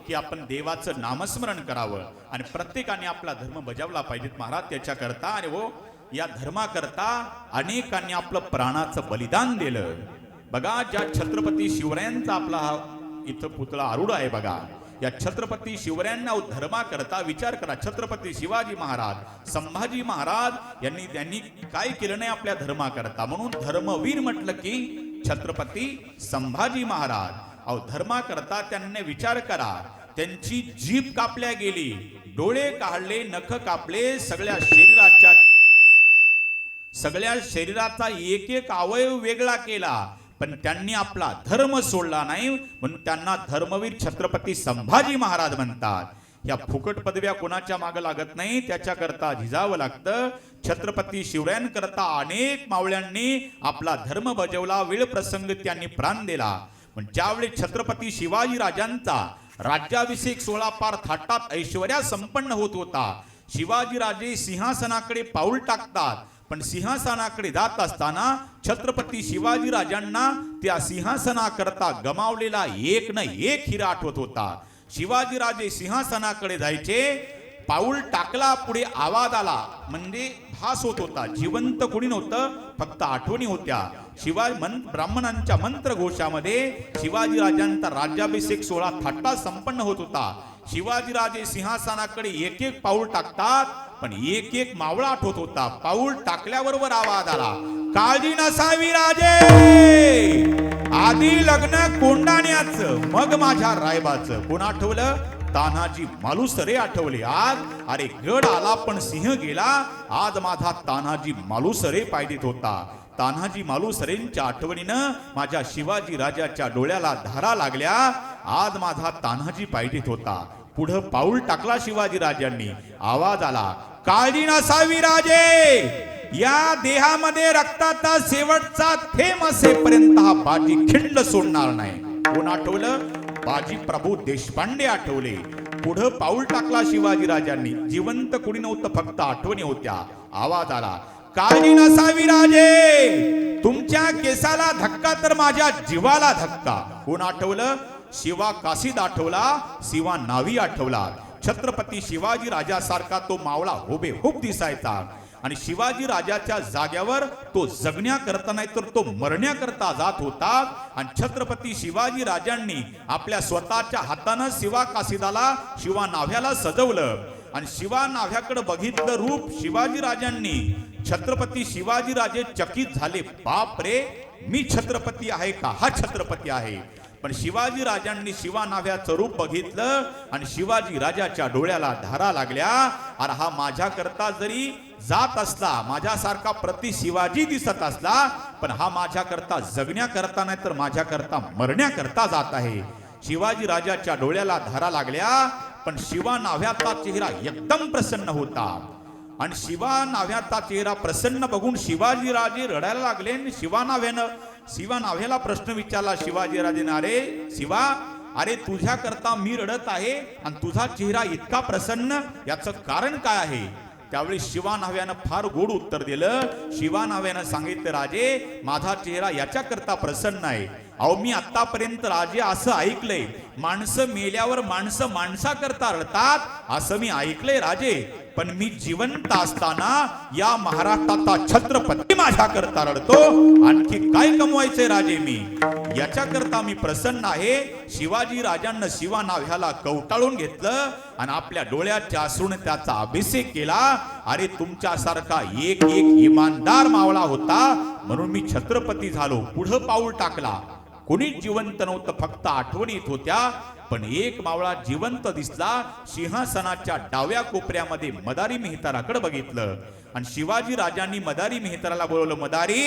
Speaker 1: की आपण देवाचं नामस्मरण करावं आणि प्रत्येकाने आपला धर्म बजावला पाहिजेत महाराज त्याच्याकरता. आणि हो या धर्माकरता अनेकांनी आपलं प्राणाचं बलिदान दिलं. बघा ज्या छत्रपती शिवरायांचा आपला हा इथं पुतळा आरूढ आहे बघा. या छत्रपती शिवरायांना धर्माकरता विचार करा. छत्रपती शिवाजी महाराज संभाजी महाराज यांनी काय केलं नाही आपल्या धर्माकरता. म्हणून धर्मवीर म्हटलं की छत्रपती संभाजी महाराज. अहो धर्माकरता त्यांनी विचार करा. त्यांची जीभ कापल्या गेली, डोळे काढले, नख कापले, सगळ्या शरीराचा एक एक अवयव वेगळा केला, पण त्यांनी आपला धर्म सोडला नाही. म्हणून त्यांना धर्मवीर छत्रपती संभाजी महाराज म्हणतात. या फुकट पदव्या कोणाच्या मागे लागत नाही, त्याच्याकरता झिजावं लागतं. छत्रपती शिवरायांकरता अनेक मावळ्यांनी आपला धर्म बजावला, वेळ प्रसंग त्यांनी प्राण दिला. पण ज्यावेळी छत्रपती शिवाजी राजांचा राज्याभिषेक सोहळा पार थाटात ऐश्वर्या संपन्न होत होता, शिवाजीराजे सिंहासनाकडे पाऊल टाकतात. पण सिंहासनाकडे जात असताना छत्रपती शिवाजी राजांना त्या सिंहासनाकरता गमावलेला एक न एक हिरा आठवत होता. शिवाजीराजे सिंहासनाकडे जायचे, पाऊल टाकला, पुढे आवाज आला, म्हणजे भास होत होता. जिवंत कोणी नव्हतं, फक्त आठवणी होत्या. ब्राह्मणांच्या मंत्रघोषामध्ये शिवाजीराजांचा राज्याभिषेक सोहळा थाटात संपन्न होत होता. शिवाजीराजे सिंहासनाकडे एक एक पाऊल टाकतात, पण एक एक मावळा आठवत होता. पाऊल टाकल्याबरोबर आवाज आला, काळजी नसावी राजे, आधी लग्न कोंडाण्याचं, मग माझ्या रायबाचं. कोण आठवलं? तान्हाजी मालुसरे आठवले. आज अरे गड आला पण सिंह गेला, आज माझा तान्हाजी मालुसरे पायदीत होता. तान्हाजी मालुसरेंच्या आठवणीनं माझ्या शिवाजी राजाच्या डोळ्याला धारा लागल्या, आज माझा तान्हाजी पायदीत होता. पुढं पाऊल टाकला शिवाजी राजांनी, आवाज आला, काळजी नसावी राजे, या देहामध्ये रक्ताचा शेवटचा थेंब असेपर्यंत हा बाजी खिंड सोडणार नाही. कोण आठवलं? बाजी प्रभू देशपांडे आठवले. पुढं पाऊल टाकला शिवाजी राजांनी. जिवंत कोणी नव्हतं, फक्त आठवणी होत्या. आवाज आला, काळजी नसावी राजे, तुमच्या केसाला धक्का तर माझ्या जीवाला धक्का. कोण आठवलं? शिवा काशीद आठवला, शिवा नावी आठवला. छत्रपती शिवाजी राजासारखा तो मावळा हुबेहूब दिसायचा. आणि शिवाजी राजाच्या जाग्यावर तो जगण्याकरता नाही तर तो मरण्याकरता जात होता. आणि छत्रपती शिवाजी राजांनी आपल्या स्वतःच्या हातानं शिवा काशीदाला, शिवा नाव्याला सजवलं. आणि शिवा नाव्याकडे बघितलं रूप शिवाजी राजांनी. छत्रपती शिवाजी राजे चकित झाले, बाप रे, मी छत्रपती आहे का हा छत्रपती आहे? पण शिवाजी राजांनी शिवा नाव्याचं रूप बघितलं आणि शिवाजी राजाच्या डोळ्याला धारा लागल्या. अरे हा माझ्याकरता जरी जात असला, माझ्यासारखा प्रति शिवाजी दिसत असला, पण हा माझ्याकरता जगण्याकरता नाही तर माझ्याकरता मरण्याकरता जात आहे. शिवाजी राजाच्या डोळ्याला धारा लागल्या. पण शिवा नाव्याचा चेहरा एकदम प्रसन्न होता. आणि शिवा नाव्याचा चेहरा प्रसन्न बघून शिवाजी राजे रडायला लागले. शिवा नाव्याला प्रश्न विचारला शिवाजी राजेने, अरे शिवा, अरे तुझ्याकरता मी रडत आहे आणि तुझा चेहरा इतका प्रसन्न, याचं कारण काय आहे? त्यावेळी शिवा नाव्यानं फार गोड उत्तर दिलं. शिवा नाव्यानं सांगितलं, राजे, माझा चेहरा याच्याकरता प्रसन्न आहे. अहो मी आतापर्यंत राजे असं ऐकलंय, माणसं मेल्यावर माणसं माणसाकरता रडतात, असं मी ऐकलंय राजे. पण मी जिवंत असताना या महाराष्ट्राचा छत्रपती माझ्याकरता रडतो. आणखी काय कमवायचंय राजे मी? याच्याकरता मी प्रसन्न आहे. शिवाजी राजांना शिवा नाव्याला कवटाळून घेतलं आणि आपल्या डोळ्याच्या अश्रूने त्याचा अभिषेक केला. अरे तुमच्यासारखा एक एक इमानदार मावळा होता म्हणून मी छत्रपती झालो. पुढं पाऊल टाकला. कोणीच जिवंत नव्हतं, फक्त आठवणीत होत्या. पण एक मावळा जिवंत दिसला. सिंहासनाच्या डाव्या कोपऱ्यामध्ये मदारी मेहताराकडे बघितलं आणि शिवाजी राजांनी मदारी मेहताराला बोलवलं, मदारी,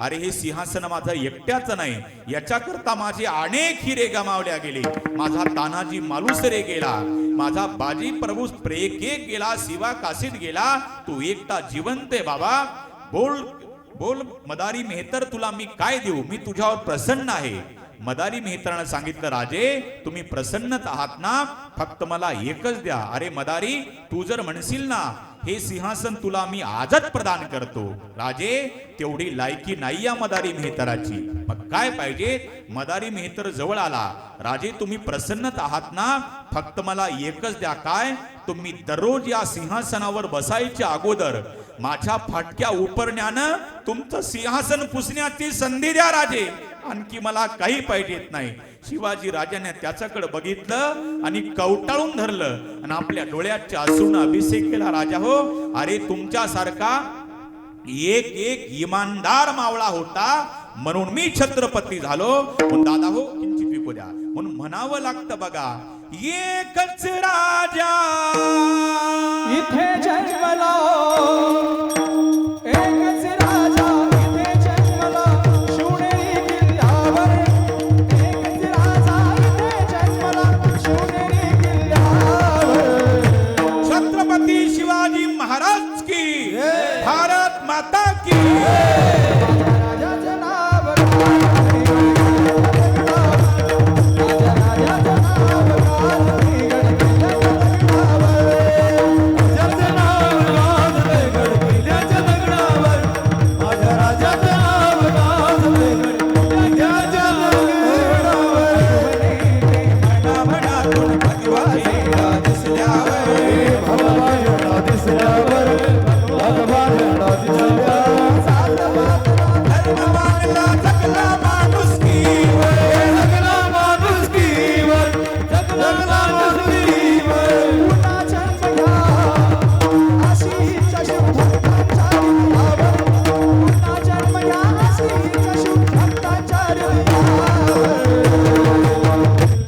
Speaker 1: अरे हे सिंहासन माझं एकट्याचं नाही, याच्याकरता माझे अनेक हिरे गमावल्या गेले. माझा तानाजी मालुसरे गेला, माझा बाजी प्रभू प्रेके गेला, शिवा काशीद गेला, तू एकटा जिवंत आहे बाबा. बोल बोल मदारी मेहतर, तुला मी काय देऊ? मी तुझ्यावर प्रसन्न आहे. मदारी मेहतरानं सांगितलं, राजे तुम्ही प्रसन्नच आहात ना, फक्त मला एकच द्या. अरे मदारी, तू जर म्हणशील ना हे सिंहासन तुला मी आजच प्रदान करतो. राजे, तेवढी लायकी नाही या मदारी मेहतराची. मग काय पाहिजे? मदारी मेहतर जवळ आला. राजे, तुम्ही प्रसन्नत आहात ना? फक्त मला एकच द्या. काय? तुम्ही दररोज या सिंहासनावर बसायच्या अगोदर माझ्या फाटक्या उपरण्यानं तुमचं सिंहासन पुसण्याची संधी द्या राजे. आणखी मला काही पाहिजेत नाही. शिवाजी राजाने त्याच्याकडे बघितलं आणि कवटाळून धरलं आणि आपल्या डोळ्याच्या अश्रूंना अभिषेक केला. राजा हो, अरे तुमच्यासारखा एक एक इमानदार मावळा होता म्हणून मी छत्रपती झालो. पण दादा हो, किंचित विकू द्या. म्हणून म्हणावं लागतं बघा, एकच राजा
Speaker 2: इथे जन्मला, एकच राजा इथे जन्मला, शिवनेरी किल्ल्यावर. एकच राजा इथे जन्मला, शिवनेरी किल्ल्यावर.
Speaker 1: छत्रपती शिवाजी महाराज की, भारत माता की.
Speaker 2: राजाचं नाव गाजले, राजाचं नाव गाजले गडकिल्ल्यावर. राजाचं नाव गाजले गडकिल्ल्याच्या दगडावर. माझ्या राजाचं नाव गाजले गडकिल्ल्याच्या दगडावर.
Speaker 1: मनातून भगवान दिसल्यावर,
Speaker 2: भगवान दिसल्यावर, भगवान दिसल्यावर.
Speaker 1: धर्म मानला जगला माणुसकीवर.
Speaker 2: जगला माणुसकीवर, जगला माणुसकीवर. पुन्हा जन्म घ्या, आशीच्या शिवभक्तांच्या हृदयावर. पुन्हा जन्म घ्या, आशीच्या शिवभक्तांच्या हृदयावर.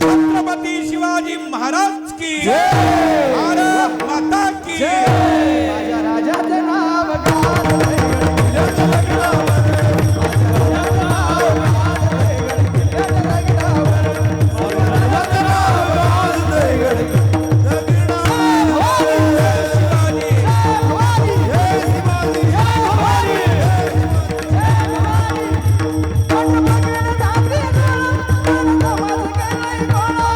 Speaker 1: छत्रपती शिवाजी महाराज की, भारत माता की.
Speaker 2: माझ्या राजाचं नाव गाजले गडकिल्ल्याच्या दगडावर. माझ्या राजाचं नाव गाजले गडकिल्ल्याच्या दगडावर. माझ्या राजाचं नाव गाजले गडकिल्ल्याच्या दगडावर. शिवाजी, जय शिवाजी, जय भवानी, जय भवानी. पटपट दाबली गळा, नमाज केलाय गोळा.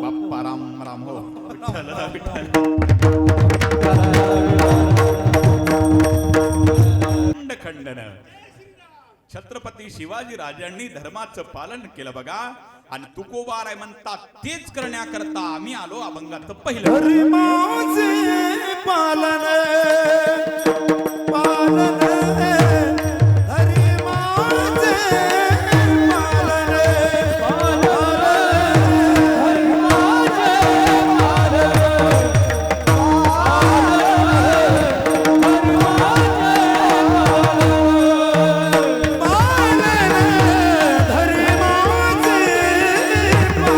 Speaker 1: बाप्पा राम राम हो. विठ्ठल विठ्ठल. खंडन. छत्रपती शिवाजी राजांनी धर्माचं पालन केलं बघा. आणि तुकोबाराय म्हणतात तेच करण्याकरता आम्ही आलो अभंगाचं पहिलं.
Speaker 2: धर्माचे पालन, पालन, धर्माचे पालन, पालन, धर्माचे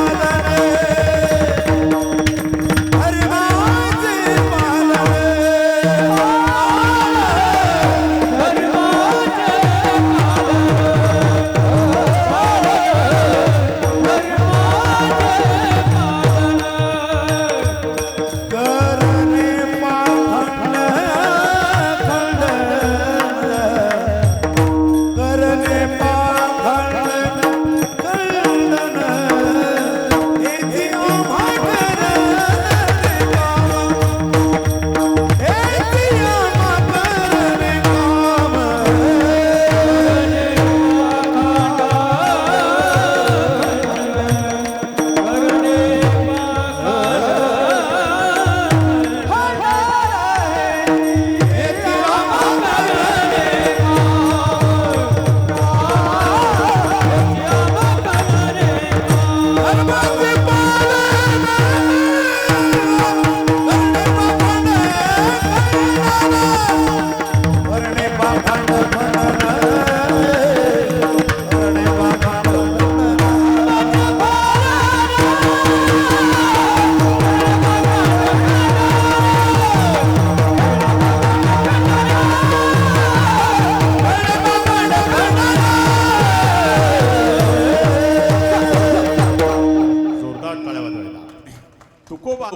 Speaker 2: पालन, धर्माचे पालन.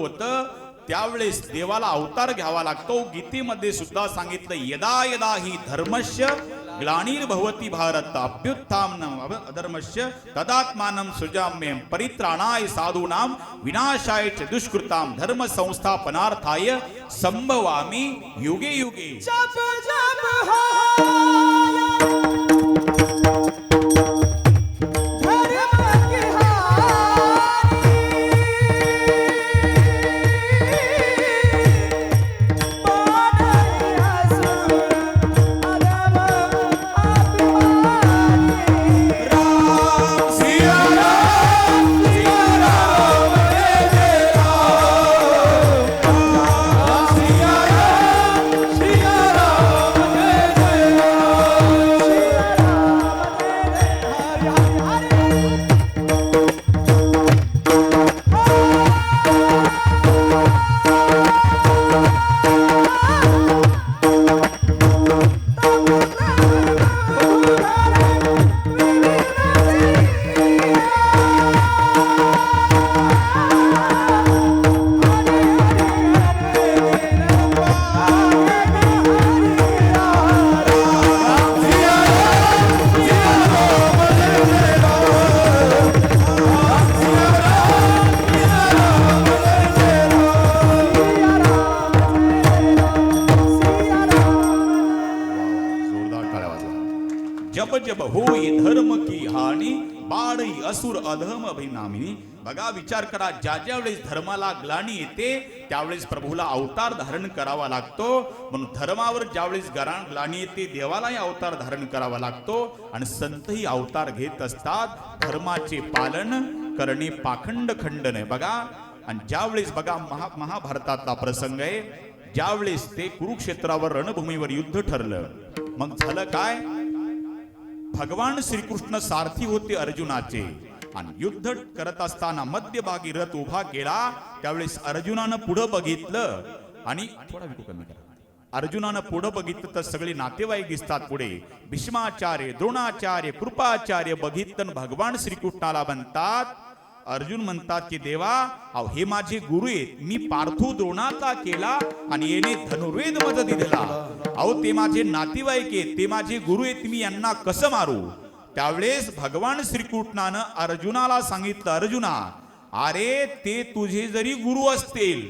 Speaker 1: होतं त्यावेळेस देवाला अवतार घ्यावा लागतो. गीतेमध्ये सुद्धा सांगितलं यदा यदा ही धर्मस्य ग्लानिर्भवती भारत अभ्युत्थानम अधर्मस्य तदात्मानं सृजाम्यहं परित्राणाय साधूनां विनाशाय च दुष्कृतां धर्म संस्थापनार्थाय संभवामि युगे युगे.
Speaker 2: जप जप हाय धर्म की हारी पाडई असुर अधम अभिमानी.
Speaker 1: राम सिया राम जय जय राम. राम सिया राम
Speaker 2: श्री राम जय जय राम. श्री राम हरि हरि हरि.
Speaker 1: जोरदार टाळ्या वाजवा. जब जब होई धर्म की हानी बाळई असुर अधम अभिनामिनी. बघा विचार करा, ज्या ज्या वेळेस धर्माला ग्लानी येते त्यावेळेस प्रभूला अवतार धारण करावा लागतो. म्हणून धर्मावर ज्यावेळेस ग्लानी येते देवालाही अवतार धारण करावा लागतो. आणि संतही अवतार घेत असतात. धर्माचे पालन करणे पाखंड खंडन. बघा आणि ज्यावेळेस बघा महाभारतातला प्रसंग आहे. ज्यावेळेस ते कुरुक्षेत्रावर रणभूमीवर युद्ध ठरलं, मग झालं काय? भगवान श्रीकृष्ण सारथी होते अर्जुनाचे आणि युद्ध करत असताना मध्यभागी रथ उभा केला. त्यावेळेस अर्जुनानं पुढे बघितलं आणि थोडा विको कमी करा. अर्जुनानं पुढे बघितलं तर सगळे नातेवाईक दिसतात पुढे. भीष्माचार्य, द्रोणाचार्य, कृपाचार्य बघितलं. भगवान श्रीकृष्णाला म्हणतात, अर्जुन म्हणतात की देवा अहो हे माझे गुरु आहेत. मी पार्थू द्रोणाचा केला आणि येणे धनुर्वेद मदत दिला. अहो ते माझे नातेवाईक आहेत, ते माझे गुरु आहेत, मी यांना कसं मारू? त्यावेळेस भगवान श्रीकृष्णानं अर्जुनाला सांगितलं, अर्जुना अरे ते तुझे जरी गुरु असतील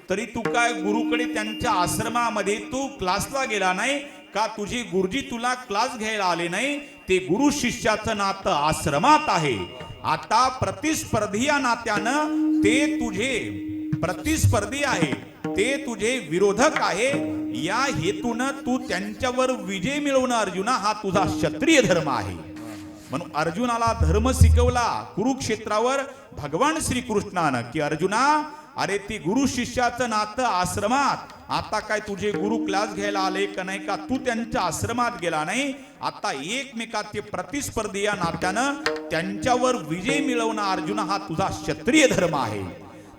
Speaker 1: तरी तू काय गुरुकडे त्यांच्या आश्रमामध्ये तू क्लासला गेला नाही का? तुझे गुरुजी तुला क्लास घ्यायला आले नाही. ते गुरु शिष्याचं नातं आश्रमात आहे. आता प्रतिस्पर्धी या नात्यानं ते तुझे प्रतिस्पर्धी आहे, ते तुझे विरोधक आहे. या हेतूनं तू त्यांच्यावर विजय मिळवणं अर्जुना हा तुझा क्षत्रिय धर्म आहे. म्हणून अर्जुनाला धर्म शिकवला कुरुक्षेत्रावर भगवान श्रीकृष्णानं की अर्जुना अरे ती गुरु शिष्याचं नातं आश्रमात. आता काय तुझे गुरु क्लास घ्यायला आले का नाही का? तू त्यांच्या आश्रमात गेला नाही. आता एकमेकात ते प्रतिस्पर्धी या नात्यानं त्यांच्यावर विजय मिळवणं अर्जुना हा तुझा क्षत्रिय धर्म आहे.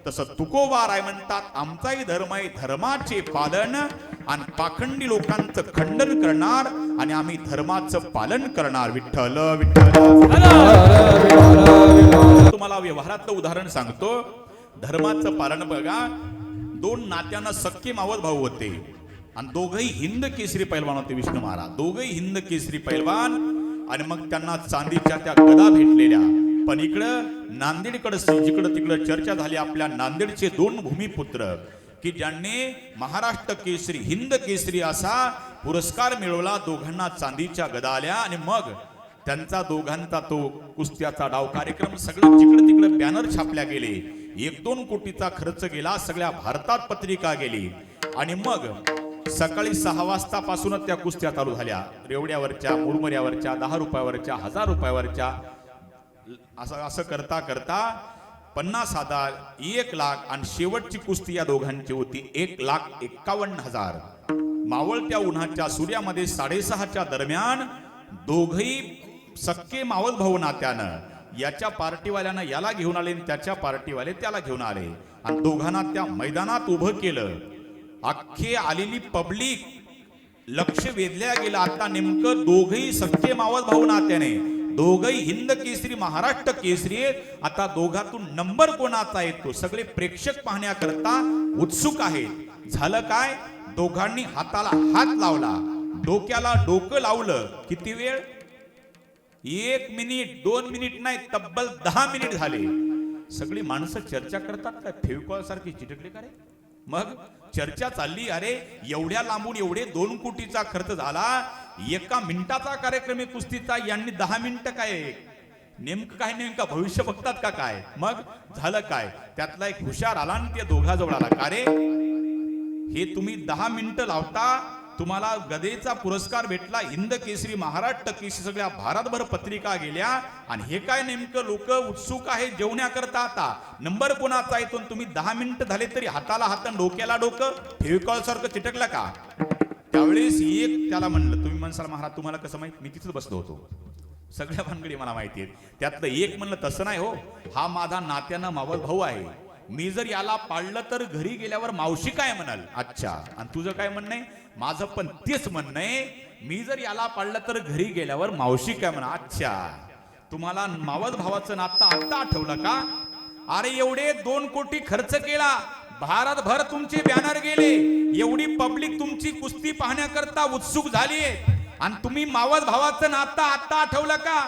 Speaker 1: तसं तुकोबाराय म्हणतात आमचाही धर्म आहे धर्माचे पालन आणि पाखंडी लोकांचं खंडन करणार आणि आम्ही धर्माचं पालन करणार. विठ्ठल विठ्ठल. तुम्हाला व्यवहारातलं उदाहरण सांगतो. धर्माचं पालन बघा. दोन नात्यानं सख्खे मावस भाऊ होते आणि दोघही हिंद केसरी पैलवान होते. विष्णू महाराज दोघही हिंद केसरी पैलवान. आणि मग त्यांना चांदीच्या त्या गदा भेटलेल्या. पण इकडं नांदेडकडे जिकडं तिकडं चर्चा झाली. आपल्या नांदेडचे दोन भूमिपुत्र की ज्यांनी महाराष्ट्र केसरी हिंद केसरी असा पुरस्कार मिळवला. दोघांना चांदीच्या गदा आल्या आणि मग त्यांचा दोघांचा तो कुस्त्याचा डाव कार्यक्रम सगळं जिकडं तिकडं बॅनर छापल्या गेले. 1-2 कोटीचा खर्च गेला. सगळ्या भारतात पत्रिका गेली. आणि मग सकाळी 6 वाजतापासूनच त्या कुस्त्या चालू झाल्या. रेवड्यावरच्या, मुरमऱ्यावरच्या, 10 रुपयावरच्या, 1000 रुपयावरच्या. असं करता करता 50,000, 1 लाख आणि शेवटची कुस्ती या दोघांची होती 1,51,000. मावळत्या उन्हाच्या सूर्यामध्ये 6:30च्या दरम्यान दोघही सख्खे मावस भाऊ नात्यानं याच्या पार्टीवाल्यानं याला घेऊन आले आणि त्याच्या पार्टीवाले त्याला घेऊन आले आणि दोघांना त्या मैदानात उभं केलं. अख्खे आलेली पब्लिक लक्ष वेधल्या गेलं. आता नेमकं दोघही सख्खे मावस भाऊ नात्याने दोघही हिंद केसरी महाराष्ट्र केसरी आहेत. आता दोघातून नंबर कोणाचा येतो सगळे प्रेक्षक पाहण्याकरता उत्सुक आहेत. झालं काय, दोघांनी हाताला हात लावला, डोक्याला डोकं लावलं. किती वेळ, 1 मिनिट 2 मिनिट नाही, तब्बल 10 मिनिट झाले. सगळी माणसं चर्चा करतात काय, फेविकॉल सारखी चिटकले का रे. मग चर्चा चालली, अरे एवढ्या लांबून एवढे 2 कोटीचा खर्च झाला, 1 मिनिटाचा कार्यक्रम आहे कुस्तीचा, यांनी 10 मिनिटं काय, नेमकं काय, नेमका भविष्य बघतात का काय. मग झालं काय, त्यातला एक हुशार आला आणि त्या दोघाजवळ आला. का रे, हे तुम्ही 10 मिनिटं लावता, तुम्हाला गदेचा पुरस्कार भेटला, हिंद केसरी महाराष्ट्र केसरी सगळ्या भारतभर पत्रिका गेल्या, आणि हे काय नेमकं लोक उत्सुक आहे जेवण्याकरता. आता नंबर कोणाचा येतो, तुम्ही 10 मिनिटं झाले तरी हाताला हात आणि डोक्याला डोकं फेविकॉल सारखं चिटकलं का. त्यावेळेस एक त्याला म्हणलं, तुम्ही म्हणसाल महाराज तुम्हाला कसं माहित, मी तिथेच बसलो होतो, सगळ्या भानगडी मला माहिती आहेत. त्यातलं एक म्हणलं, तसं नाही हो, हा माझा नात्यानं मावळ भाऊ आहे, मी जर याला पाळलं तर घरी गेल्यावर मावशी काय म्हणाल. अच्छा, आणि तुझं काय म्हणणं आहे. माझं पण तेच म्हणणं आहे, मी जर याला पाळलं तर घरी गेल्यावर मावशी काय म्हणा. अच्छा, तुम्हाला मावळ भावाचं नातं आता आठवलं का. अरे एवढे 2 कोटी खर्च केला, भारतभर तुमचे बॅनर गेले, एवढी पब्लिक तुमची कुस्ती पाहण्याकरता उत्सुक झाली, आणि तुम्ही मावळ भावाचं नातं आता आठवलं का.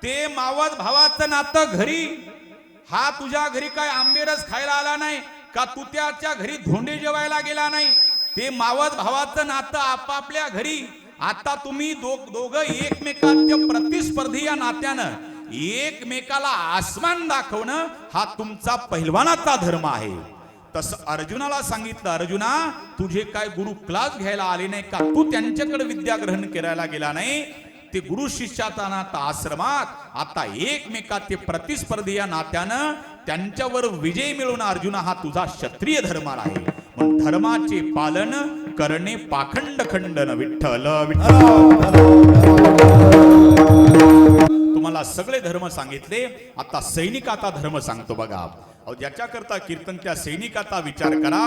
Speaker 1: ते मावळ भावाचं नातं घरी, हा तुझ्या घरी काय आंबेरस खायला आला नाही का, तू त्याच्या घरी धोंडे जेवायला गेला नाही. ते मावळ भावाचं नातं आपापल्या घरी. आता तुम्ही दोघं एकमेकांच्या प्रतिस्पर्धी या नात्यानं एकमेकाला आसमान दाखवणं हा तुमचा पहिलवानाचा धर्म आहे. तसं अर्जुनाला सांगितलं, अर्जुना तुझे काय गुरु क्लास घ्यायला आले नाही का, तू त्यांच्याकडे विद्या ग्रहण करायला गेला नाही. ते गुरु शिष्याचा नाता आश्रमात, आता एकमेकाचे प्रतिस्पर्धी या नात्यानं त्यांच्यावर विजय मिळवणं अर्जुना हा तुझा क्षत्रिय धर्म आहे. पण धर्माचे पालन करणे पाखंड खंडन. विठ्ठल विठ्ठल. तुम्हाला सगळे धर्म सांगितले, आता सैनिकाचा धर्म सांगतो बघा. ज्याच्याकरता कीर्तन, त्या सैनिकाचा विचार करा.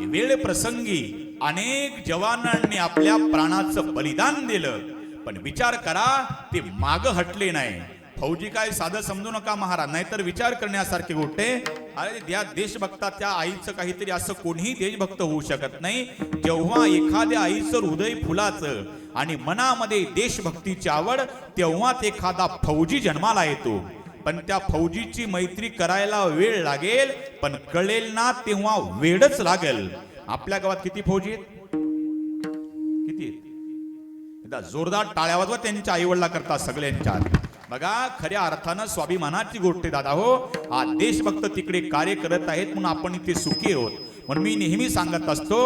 Speaker 1: वेळ प्रसंगी अनेक जवानांनी आपल्या प्राणाचं बलिदान दिलं, पण विचार करा ते माग हटले नाही. फौजी काय साधं समजू नका महाराज, नाहीतर विचार करण्यासारखी गोष्ट आहे. अरे त्या देशभक्ताच्या आईचं काहीतरी, असं कोणीही देशभक्त होऊ शकत नाही. जेव्हा एखाद्या आईचं हृदय फुलाचं आणि मनामध्ये देशभक्तीची आवड, तेव्हाच एखादा फौजी जन्माला येतो. पण त्या फौजीची मैत्री करायला वेळ लागेल, पण कळेल ना तेव्हा वेळच लागेल. आपल्या गावात किती फौजी आहेत, किती आहेत, जोरदार टाळ्या वाजवा त्यांच्या आईवडला करता सगळ्यांच्या. बघा खऱ्या अर्थानं स्वाभिमानाची गोष्ट आहे दादा हो. हा देशभक्त तिकडे कार्य करत आहेत म्हणून आपण इथे सुखी आहोत. म्हणून मी नेहमी सांगत असतो,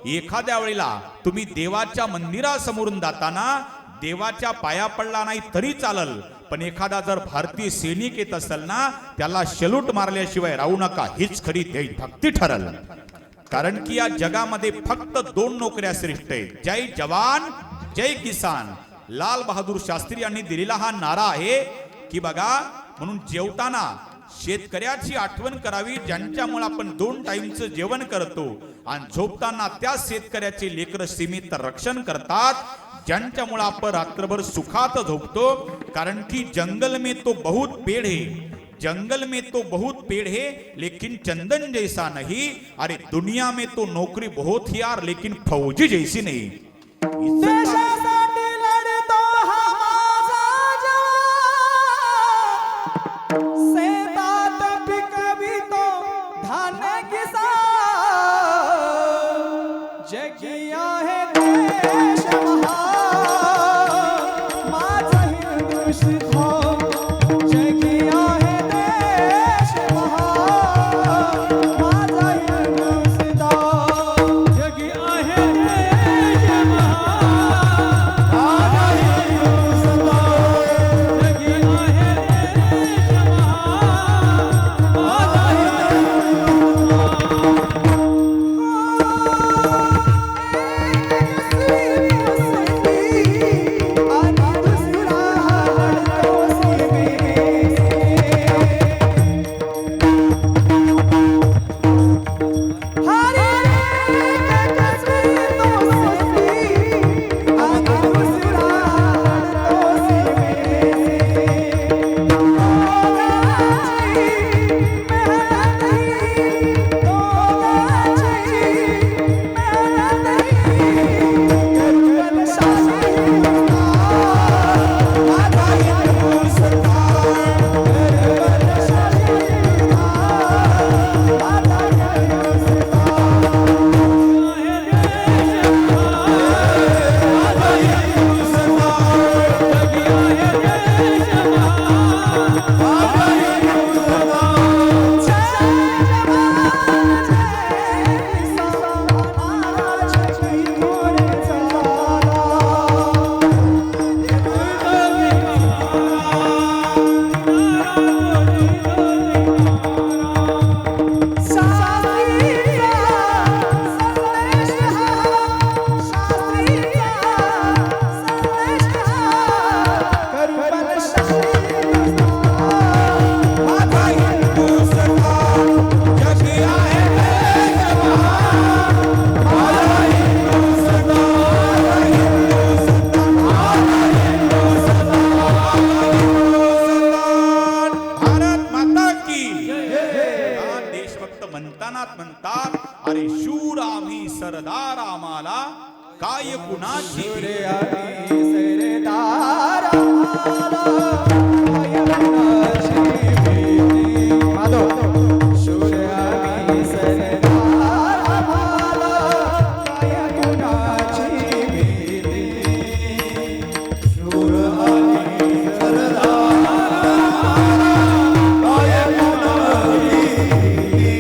Speaker 1: एखाद्या वेळेला तुम्ही देवाच्या मंदिरासमोरून जाताना देवाच्या पाया पडला नाही तरी चालल, पण एखादा जर भारतीय सैनिक येत असेल ना, त्याला सल्यूट मारल्याशिवाय राहू नका, हीच खरी देशभक्ती ठरल. कारण की या जगामध्ये फक्त 2 नोकऱ्या श्रेष्ठ आहेत, जय जवान जय किसान. लाल बहादूर शास्त्री यांनी दिलेला हा नारा आहे की बघा, म्हणून जेवताना शेतकऱ्याची आठवण करावी, ज्यांच्यामुळे आपण 2 टाइमचं जेवण करतो, आणि झोपताना त्या शेतकऱ्याचे लेकर सीमित रक्षण करतात, ज्यांच्यामुळे आपण रात्रभर सुखात झोपतो. कारण की जंगल में तो बहुत पेड़ है, जंगल में तो बहुत पेड़ है लेकिन चंदन जैसा नहीं. अरे दुनिया में तो नौकरी बहुत ही यार, लेकिन फौजी जैसी नहीं.
Speaker 2: देशासाठी लढतो हा माझा जवान, शेतात पिकवितो धान्य किसान. जगी आहे देश महान, माझा हिंदुस्थान. जगी आहे देश महान, माझा हिंदुस्थान. जगी आहे देश महान,
Speaker 1: मैदानात म्हणतात, अरे शूर आम्ही सरदार आम्हाला काय कुणाची
Speaker 2: शूर आम्ही सरदार आम्हाला काय कुणाची भीती. माधव. शूर आम्ही सरदार आम्हाला काय कुणाची भीती. शूर आम्ही सरदार काय कुणाची भीती.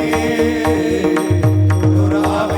Speaker 2: शूर आम्ही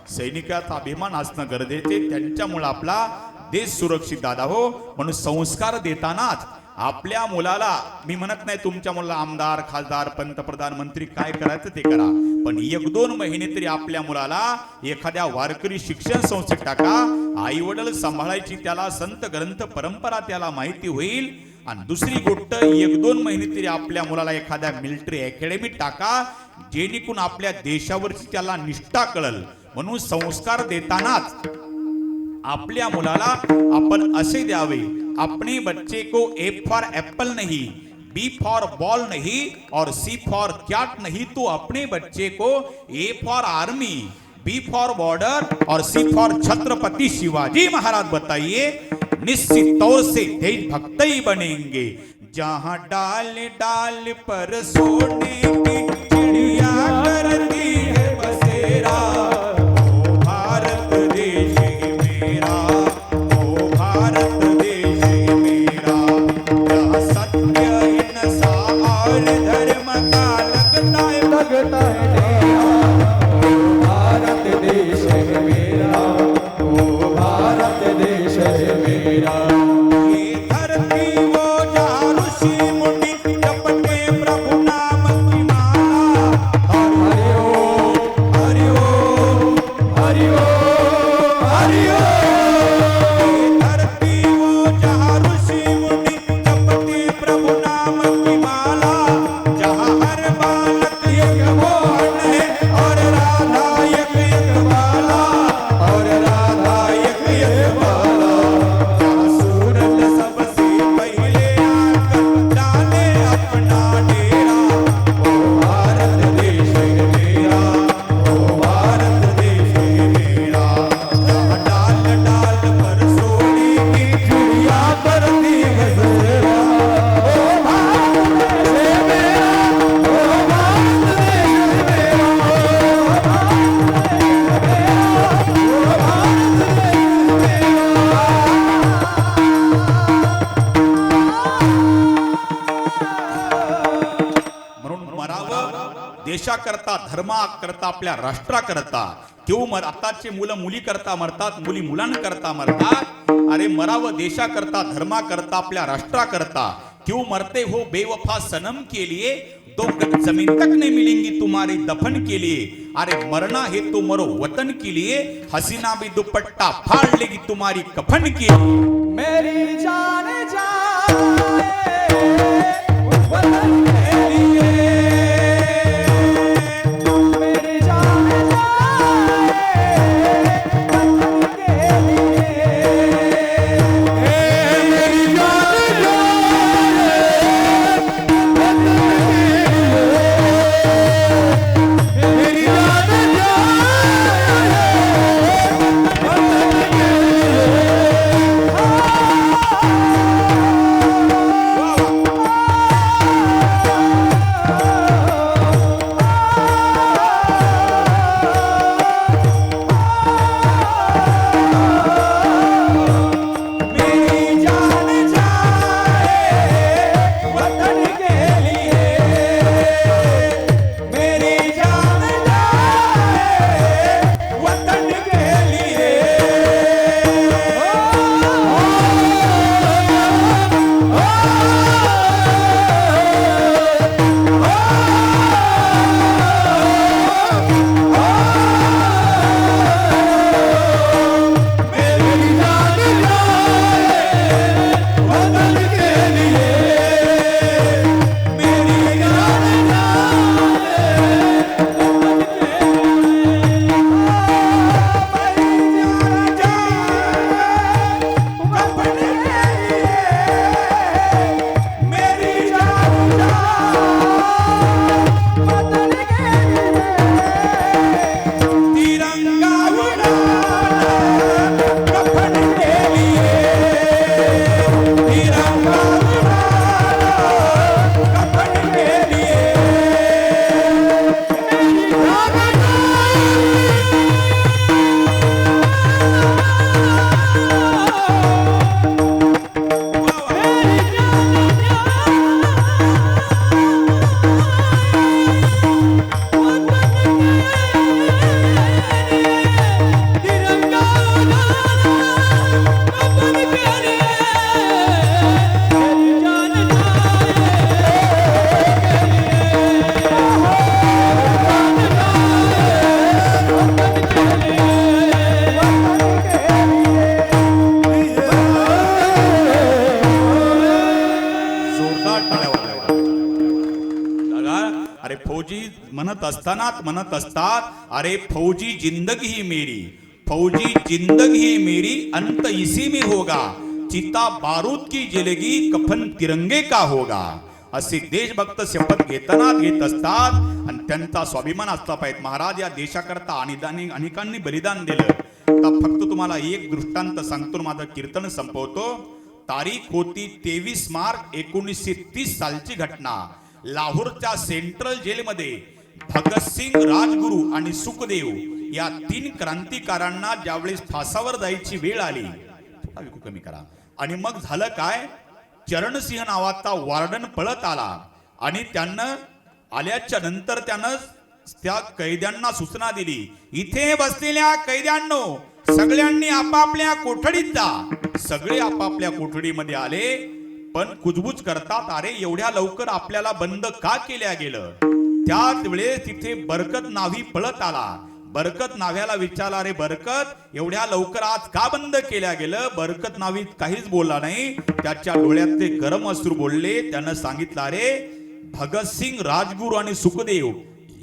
Speaker 1: सैनिकाचा अभिमान असणं गरजेचे, त्यांच्यामुळे आपला देश सुरक्षित दादा हो. म्हणून संस्कार देतानाच आपल्या मुलाला, मी म्हणत नाही तुमच्या मुलाला आमदार खासदार पंतप्रधान मंत्री काय करायचं ते करा, पण 1-2 महिने तरी आपल्या मुलाला एखाद्या वारकरी शिक्षण संस्थेत टाका. आई वडील सांभाळायची त्याला संत ग्रंथ परंपरा त्याला माहिती होईल. आणि दुसरी गोष्ट, 1-2 महिने तरी आपल्या मुलाला एखाद्या मिलिटरी अकॅडमीत टाका, जेणेकरून आपल्या देशावरची त्याला निष्ठा कळल. म्हणून संस्कार देतानाच आपल्या मुलाला आपण असे द्यावे, अपने बच्चे को ए फॉर एप्पल नहीं, बी फॉर बॉल नहीं और सी फॉर कैट नहीं, तो अपने बच्चे को A for army, B for border और सी फॉर छत्रपति शिवाजी महाराज बताइए. निश्चित तौर से देशभक्त ही बनेंगे. जहाँ डाल डाल पर सोने की चिड़िया करती है बसेरा, ओ भारत देश है मेरा, ओ भारत देश है मेरा। जहाँ सत्य हिंसा और धर्म का लगता है
Speaker 2: लगता है डेरा, ओ भारत देश है मेरा, ओ भारत देश है मेरा।
Speaker 1: ये धरती वो जहाँ ऋषि मुनि जपते प्रभु नाम की माला।
Speaker 2: हरि ओम, हरि ओम, हरि ओम, हरि ओम।
Speaker 1: ये धरती वो जहाँ ऋषि मुनि जपते प्रभु नाम की माला। जहाँ हर बालक एक मोहन है और राधा एक एक बाला, और राधा एक एक बाला। जहाँ सूरज सबसे पहले आकर डाले अपना डेरा, ओ भारत देश है मेरा, ओ भारत देश है मेरा। जहाँ डाल डाल पर सोने की चिड़िया करती है बसेरा,
Speaker 2: ओ भारत देश है मेरा, ओ भारत देश है मेरा, ओ भारत देश है
Speaker 1: म्हणून मरावं देशाकरता, धर्माकरता, आपल्या राष्ट्राकरता. तेव्हा आताचे मुलं मुली करता मरतात, मुली मुलांकरता मरतात. अरे मरावं देशाकरता, धर्माकरता, आपल्या राष्ट्राकरता. क्यों मरते हो बेवफा सनम के लिए, दो गज जमीन तक नहीं मिलेंगी तुम्हारे दफन के लिए. अरे मरना है तो मरो वतन के लिए, हसीना भी दुपट्टा फाड़ लेगी तुम्हारी कफन के लिए.
Speaker 2: मेरी जान जाए वतन के लिए, मेरी जान जाए वतन के लिए, मेरी जान जाए वतन के लिए, मेरी जान जाए वतन के मेरी जान जाए वतन के लिए, मेरी जान जाए वतन के लिए। मेरी जान जाए वतन के लिए, मेरी जान जाए वतन के लिए, मेरी जान जाए वतन के लिए, मेरी जान जाए वतन के लिए। तिरंगा उड़ाना कफन के लिए, तिरंगा उड़ाना कफन के लिए। मेरी जान तिरंगा कफन के लिए, मेरी जान
Speaker 1: जोरदार टाळ्या वाजवा. बघा, अरे फौजी म्हणत असतात, अरे फौजी जिंदगी ही मेरी, फौजी जिंदगी ही मेरी, अंत इसी में होगा. चिता बारूद की जलेगी, कफन तिरंगे का होगा. असे देशभक्त शपथ घेत असतात आणि त्यांचा स्वाभिमान असला पाहिजे. महाराज या देशाकरता अनेकांनी बलिदान दिलं. आता फक्त तुम्हाला एक दृष्टांत सांगतो, माझं कीर्तन संपवतो. तारीख होती 23 मार्च 1930 सालची घटना. लाहोरच्या सेंट्रल जेलमध्ये भगतसिंग, राजगुरू आणि सुखदेव या 3 क्रांतिकारांना ज्यावेळेस फासावर जायची वेळ आली, थोडा विकू कमी करा, आणि मग झालं काय, चरणसिंह नावाचा वॉर्डन पळत आला आणि त्यानं आल्याच्या नंतर त्यानं त्या कैद्यांना सूचना दिली, इथे बसलेल्या कैद्यांनो सगळ्यांनी आपापल्या कोठडीत जा. सगळे आपापल्या कोठडीमध्ये आले, पण कुजबुज करतात, अरे एवढ्या लवकर आपल्याला बंद का केल्या गेलं. त्याच वेळेस तिथे बरकत नावी पळत आला. बरकत नाव्याला विचारला, अरे बरकत एवढ्या लवकर आज का बंद केल्या गेलं. बरकत नावी काहीच बोलला नाही, त्याच्या डोळ्यात ते गरम अश्रू बोलले. त्यानं सांगितलं, अरे भगतसिंग, राजगुरू आणि सुखदेव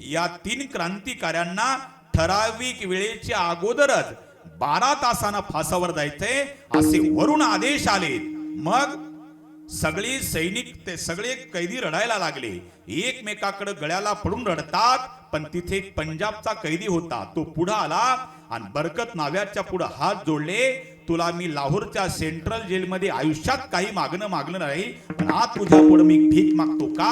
Speaker 1: या 3 क्रांतिकाऱ्यांना ठराविक वेळेच्या अगोदरच 12 तासानं फासावर जायचंय असे वरून आदेश आले. मग सगळे सैनिक, ते सगळे कैदी रडायला लागले, एकमेकाकडे गळ्याला पडून रडतात. पण तिथे एक पंजाबचा कैदी होता, तो पुढे आला आणि बरकत नाव्याच्या पुढे हात जोडले, तुला मी लाहोरच्या सेंट्रल जेलमध्ये आयुष्यात काही मागणं नाही, पण आज तुझ्या पुढे मी भीक मागतो का.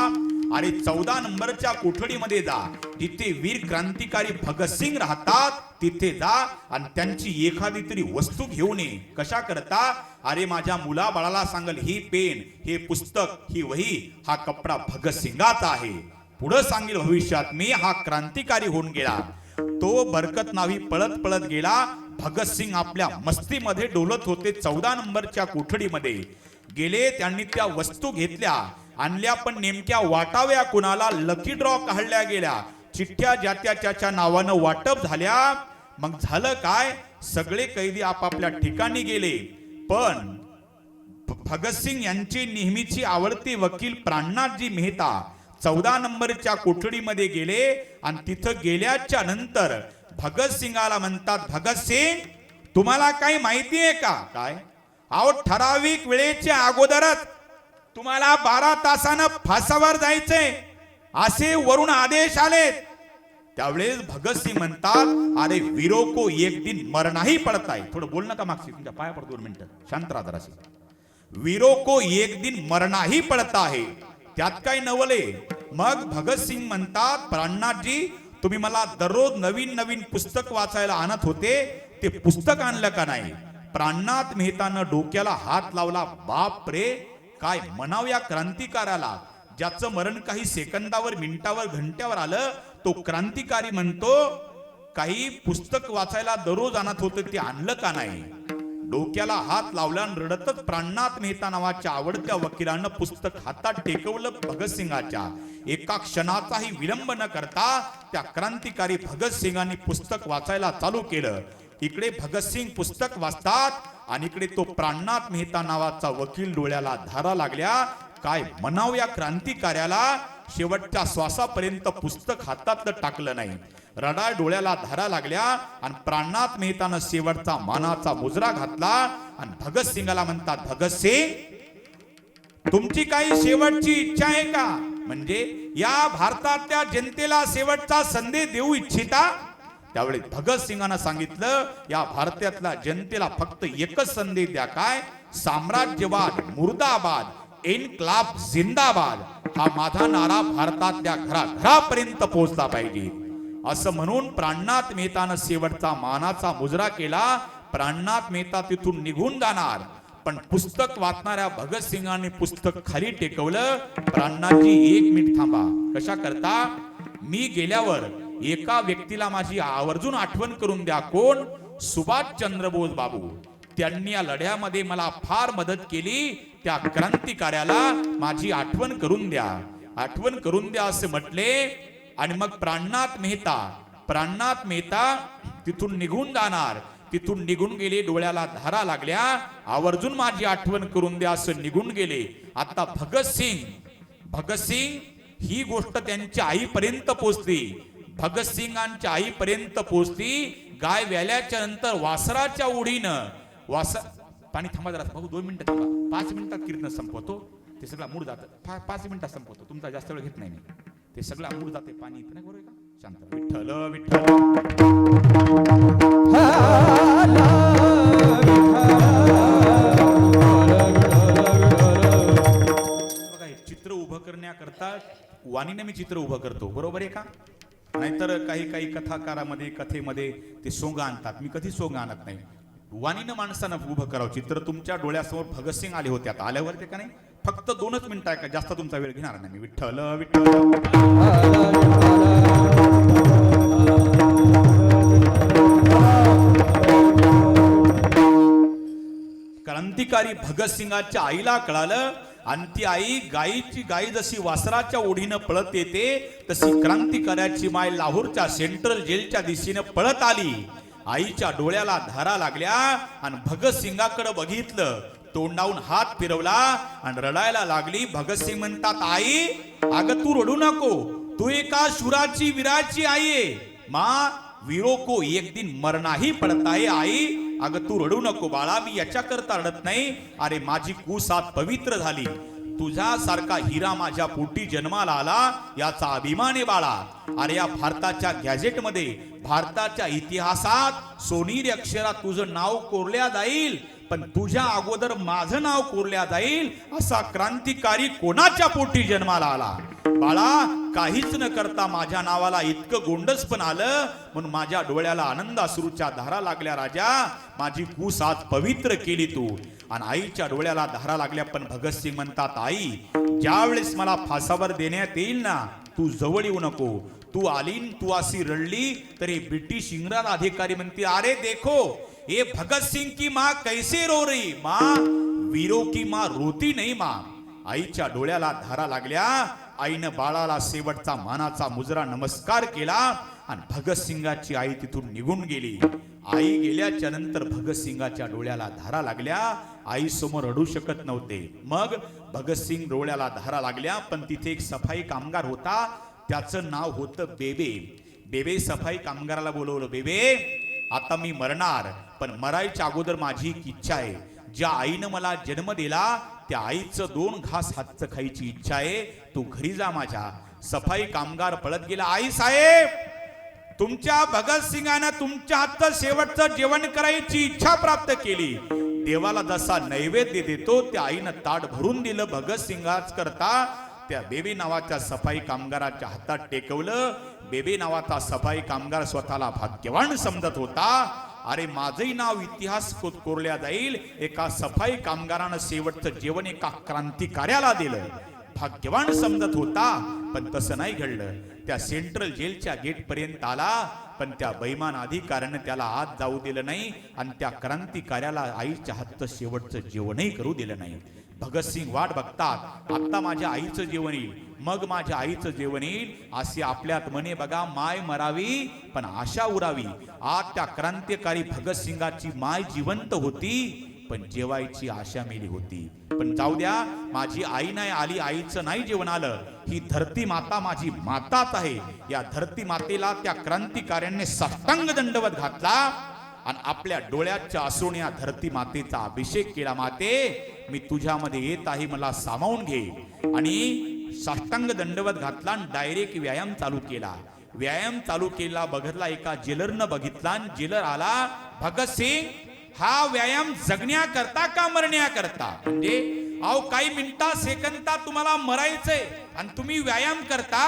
Speaker 1: अरे 14 नंबरच्या कोठडीमध्ये जा, जिथे वीर क्रांतिकारी भगतसिंग राहतात तिथे जा आणि त्यांची एखादी तरी वस्तू घेऊन ये. कशा करता, अरे माझ्या मुला बाळाला सांगल, ही पेन, हे पुस्तक, ही वही, हा कपडा भगतसिंगाचा आहे. पुढे सांगेल भविष्यात मी हा क्रांतिकारी होऊन गेला. तो बरकत नावी पळत पळत गेला. भगतसिंग आपल्या मस्तीमध्ये डोलत होते. 14 नंबरच्या कोठडीमध्ये गेले, त्यांनी त्या वस्तू घेतल्या, आणल्या, पण नेमक्या वाटाव्या कुणाला, लकी ड्रॉ काढल्या गेल्या, चिठ्ठ्या ज्याच्या त्याच्या नावानं वाटप झाल्या. मग झालं काय, सगळे कैदी आपापल्या ठिकाणी गेले, पण भगतसिंग यांची नेहमीची आवडती वकील प्राणनाथजी मेहता 14 नंबरच्या कोठडीमध्ये गेले आणि तिथं गेल्याच्या नंतर भगतसिंगाला म्हणतात, भगतसिंग तुम्हाला काही माहिती आहे का. काय, अहो ठराविक वेळेच्या अगोदरच तुम्हाला 12 तासानं फासावर जायचंय असे वरून आदेश आले. त्यावेळेस भगतसिंग म्हणतात, अरे वीरो को एक दिन मरना ही पडता है. थोडं बोल नका मागची, तुमच्या पाया पडतो 2 मिनिटं, शांत राहा जराशी. वीरो को एक दिन मरना ही पडता है, त्यात काय नवले. मग भगतसिंग म्हणतात, प्राणनाथजी तुम्ही मला दररोज नवीन नवीन पुस्तक वाचायला आणत होते, ते पुस्तक आणलं का नाही. प्राणनाथ मेहतानं डोक्याला हात लावला, बाप रे काय म्हणाव या क्रांतिकाराला, ज्याचं मरण काही सेकंदावर, मिनिटावर, घंट्यावर आलं, तो क्रांतिकारी म्हणतो काही पुस्तक वाचायला दररोज आणत होते, ते आणलं का नाही. डोक्याला हात लावला आणि रडतच प्राणनाथ मेहता नावाच्या आवडत्या वकिलानं पुस्तक हातात टेकवलं भगतसिंगाच्या. एका क्षणाचाही विलंब न करता त्या क्रांतिकारी भगतसिंगांनी पुस्तक वाचायला चालू केलं. इकडे भगतसिंग पुस्तक वाचतात आणि इकडे तो प्राणनाथ मेहता नावाचा वकील डोळ्याला धारा लागल्या. काय म्हणाव या क्रांतिकार्याला, शेवटच्या श्वासापर्यंत पुस्तक हातातलं टाकलं नाही. रडा डोळ्याला धारा लागल्या आणि प्राणनाथ मेहतानं शेवटचा मानाचा मुजरा घातला आणि भगतसिंगाला म्हणतात, भगतसिंग तुमची काही शेवटची इच्छा आहे का, म्हणजे या भारतातल्या जनतेला शेवटचा संदेश देऊ इच्छिता. त्यावेळी भगतसिंगांना सांगितलं, या भारतातल्या जनतेला फक्त एकच संदेश द्या, काय, साम्राज्यवाद मुर्दाबाद, इन्कलाब जिंदाबाद, हा माझा नारा भारतातल्या घराघरापर्यंत पोहोचला पाहिजे. असं म्हणून प्राणनाथ मेहतानं शेवटचा मानाचा मुजरा केला. प्राणनाथ मेहता तिथून निघून जाणार, पण पुस्तक वाचणाऱ्या भगतसिंगांनी पुस्तक खाली टेकवलं. प्राणनाथजी 1 मिनिट थांबा. कशा करता, मी गेल्यावर एका व्यक्तीला माझी आवर्जून आठवण करून द्या. कोण, सुभाषचंद्र बोस बाबू. त्यांनी या लढ्यामध्ये मला फार मदत केली, त्या क्रांतिकार्याला माझी आठवण करून द्या, आठवण करून द्या असे म्हटले. आणि मग प्राणनाथ मेहता तिथून निघून जाणार. तिथून निघून गेले, डोळ्याला धारा लागल्या, आवर्जून माझी आठवण करून द्या असं निघून गेले. आता भगतसिंग ही गोष्ट त्यांच्या आईपर्यंत पोहोचली. भगतसिंगांच्या आईपर्यंत पोहोचली. गाय व्याल्याच्या नंतर वासराच्या ओढीनं पाणी थांबा जरा भाऊ, 2 मिनिटं थांबा, 5 मिनिटात कीर्तन संपवतो. ते सगळं मूड जातं, 5 मिनिटात संपवतो, तुमचा जास्त वेळ घेत नाही मी. ते सगळं मूड जाते, पाणी इथं नाही, बरोबर का, शांत. विठ्ठल विठ्ठल करता वाणीने मी चित्र उभं करतो, बरोबर आहे का? नाहीतर काही काही कथाकारामध्ये कथेमध्ये ते सोंग आणतात, मी कधी सोंग आणत नाही. वाणीनं माणसानं उभं करावं चित्र. तुमच्या डोळ्यासमोर भगतसिंग आले होते, आता आल्यावर ते का नाही फक्त 2च मिनिटं आहे का, जास्त तुमचा वेळ घेणार नाही मी. विठ्ठल विठ्ठल क्रांतिकारी भगतसिंगाच्या आईला कळालं आणि ती आई गाई जशी वासराच्या ओढीनं पळत येते तशी क्रांतिकार्याची माय लाहोरच्या सेंट्रल जेलच्या दिशेनं पळत आली. आईच्या डोळ्याला धारा लागल्या आणि भगतसिंगाकडे बघितलं, तोंडावून हात फिरवला आणि रडायला लागली. भगतसिंग म्हणतात, आई अगं तू रडू नको, तू एका शुराची वीराची आई आहे. माँ वीरों को एक दिन मरना ही पडता है. आई अगं तू रडू नको बाळा, मी याच्या करता रडत नाही. अरे माझी कुसात पवित्र झाली, तुझ्यासारखा हिरा माझ्या पोटी जन्माला आला याचा अभिमान आहे बाळा. अरे या भारताच्या गॅझेटमध्ये भारताच्या इतिहासात सोनेरी अक्षरात तुझं नाव कोरल्या जाईल, पण तुझ्या अगोदर माझं नाव कोरल्या जाईल. असा क्रांतिकारी कोणाच्या पोटी जन्माला आला बाळा? काहीच न करता माझ्या नावाला इतकं गोंडस पण आलं, म्हणून माझ्या डोळ्याला आनंद अश्रूच्या धारा लागल्या. राजा माझी कूस आज पवित्र केली तू. आणि आईच्या डोळ्याला धारा लागल्या. पण भगतसिंग म्हणतात, आई ज्या वेळेस मला फासावर देण्यात येईल ना, तू जवळ येऊ नको. तू आलीन, तू अशी रडली तरी ब्रिटिश इंग्रज अधिकारी म्हणतील, अरे देखो ये भगतसिंग की माँ कैसे रो रही. माँ वीरों की माँ रोती नहीं माँ. आईच्या डोळ्याला धारा लागल्या. आईनं बाळाला शेवटचा मानाचा मुजरा नमस्कार केला आणि भगतसिंगाची आई तिथून निघून गेली. आई गेल्याच्या नंतर भगतसिंगाच्या डोळ्याला धारा लागल्या. आई समोर रडू शकत नव्हते. मग भगतसिंग डोळ्याला धारा लागल्या. पण तिथे एक सफाई कामगार होता, त्याचं नाव होतं बेबे. बेबे सफाई कामगाराला बोलवलं, बेबे आता मी मरणार, पण मरायच्या अगोदर माझी एक इच्छा आहे. ज्या आईनं मला जन्म दिला त्या आईचं 2 घास हातचं खायची इच्छा आहे, तू घरी जा माझ्या. सफाई कामगार पळत गेला, आई साहेब तुमच्या भगतसिंगानं तुमच्या हातचं शेवटचं जेवण करायची इच्छा प्राप्त केली. देवाला जसा नैवेद्य देतो त्या आईनं ताट भरून दिलं भगतसिंगाच करता. त्या बेबी नावाच्या सफाई कामगाराच्या हातात टेकवलं. बेबी नावाचा सफाई कामगार स्वतःला भाग्यवान समजत होता. अरे माझंही नाव इतिहास कोरल्या जाईल, एका सफाई कामगारानं शेवटचं जेवण एका क्रांतिकार्याला दिलं, भाग्यवान समजत होता. पण तसं नाही घडलं. त्या सेंट्रल जेलच्या गेट पर्यंत आला, पण त्या बैमान अधिकाऱ्यानं त्याला आत जाऊ दिलं नाही आणि त्या क्रांतिकार्याला आईच्या हातचं शेवटचं जेवणही करू दिलं नाही. भगतसिंग वाट बघतात, आता माझ्या आईचं जेवण येईल, मग माझ्या आईचं जेवण येईल. असे आपल्यात म्हणे बघा, माय मरावी पण आशा उरावी. आज त्या क्रांतिकारी भगतसिंगाची माय जिवंत होती, पण जेवायची आशा मेली होती. पण जाऊ द्या, माझी आई नाही आली, आईचं नाही जेवण आलं. ही धरती माता माझी माताच आहे. या धरती मातेला त्या क्रांतिकाऱ्यांनी साष्टांग दंडवत घातला आणि आपल्या डोळ्याच्या असून या धरती मातेचा अभिषेक केला. माते मी तुझ्यामध्ये येत आहे, मला सामावून घे. आणि साष्टांग दंडवत घातला आणि डायरेक्ट व्यायाम चालू केला. व्यायाम चालू केला, बघितला एका जेलरनं बघितला आणि जेलर आला, भगतसिंग हा व्यायाम जगण्याकरता का मरण्याकरता? म्हणजे अहो काही मिनिटा सेकंदा तुम्हाला मरायचंय आणि तुम्ही व्यायाम करता,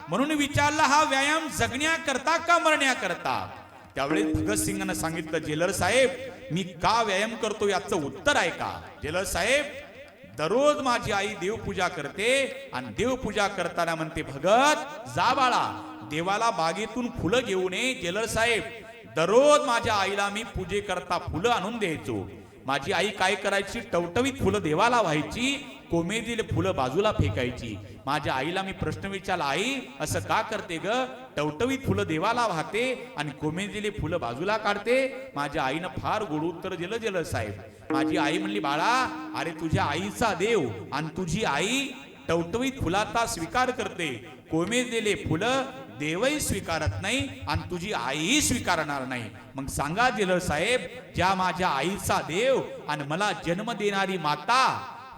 Speaker 1: म्हणून विचारला हा व्यायाम जगण्याकरता का मरण्याकरता? त्यावेळेस भगतसिंगानं सांगितलं, जेलर साहेब मी का व्यायाम करतो याचं उत्तर आहे का? जेलर साहेब दररोज माझी आई देवपूजा करते आणि देवपूजा करताना म्हणते, भगत जा बाळा देवाला बागेतून फुलं घेऊन ये. जेलर साहेब दररोज माझ्या आईला मी पूजे करता फुलं आणून द्यायचो. माझी आई काय करायची, टवटवीत फुलं देवाला व्हायची, कोमेजलेली फुलं बाजूला फेकायची. माझ्या आईला मी प्रश्न विचारला, आई असं का करते ग? टवटवीत फुलं देवाला वाहते आणि कोमेजलेली फुलं बाजूला काढते. माझ्या आईनं फार गोड उत्तर दिलं जेलर साहेब. माझी आई म्हणली, बाळा अरे तुझ्या आईचा देव आणि तुझी आई टवटवीत फुलाचा स्वीकार करते, कोमेजलेले फुलं देवही स्वीकारत नाही आणि तुझी आईही स्वीकारणार नाही. मग सांगा जेलर साहेब, ज्या माझ्या आईचा देव आणि मला जन्म देणारी माता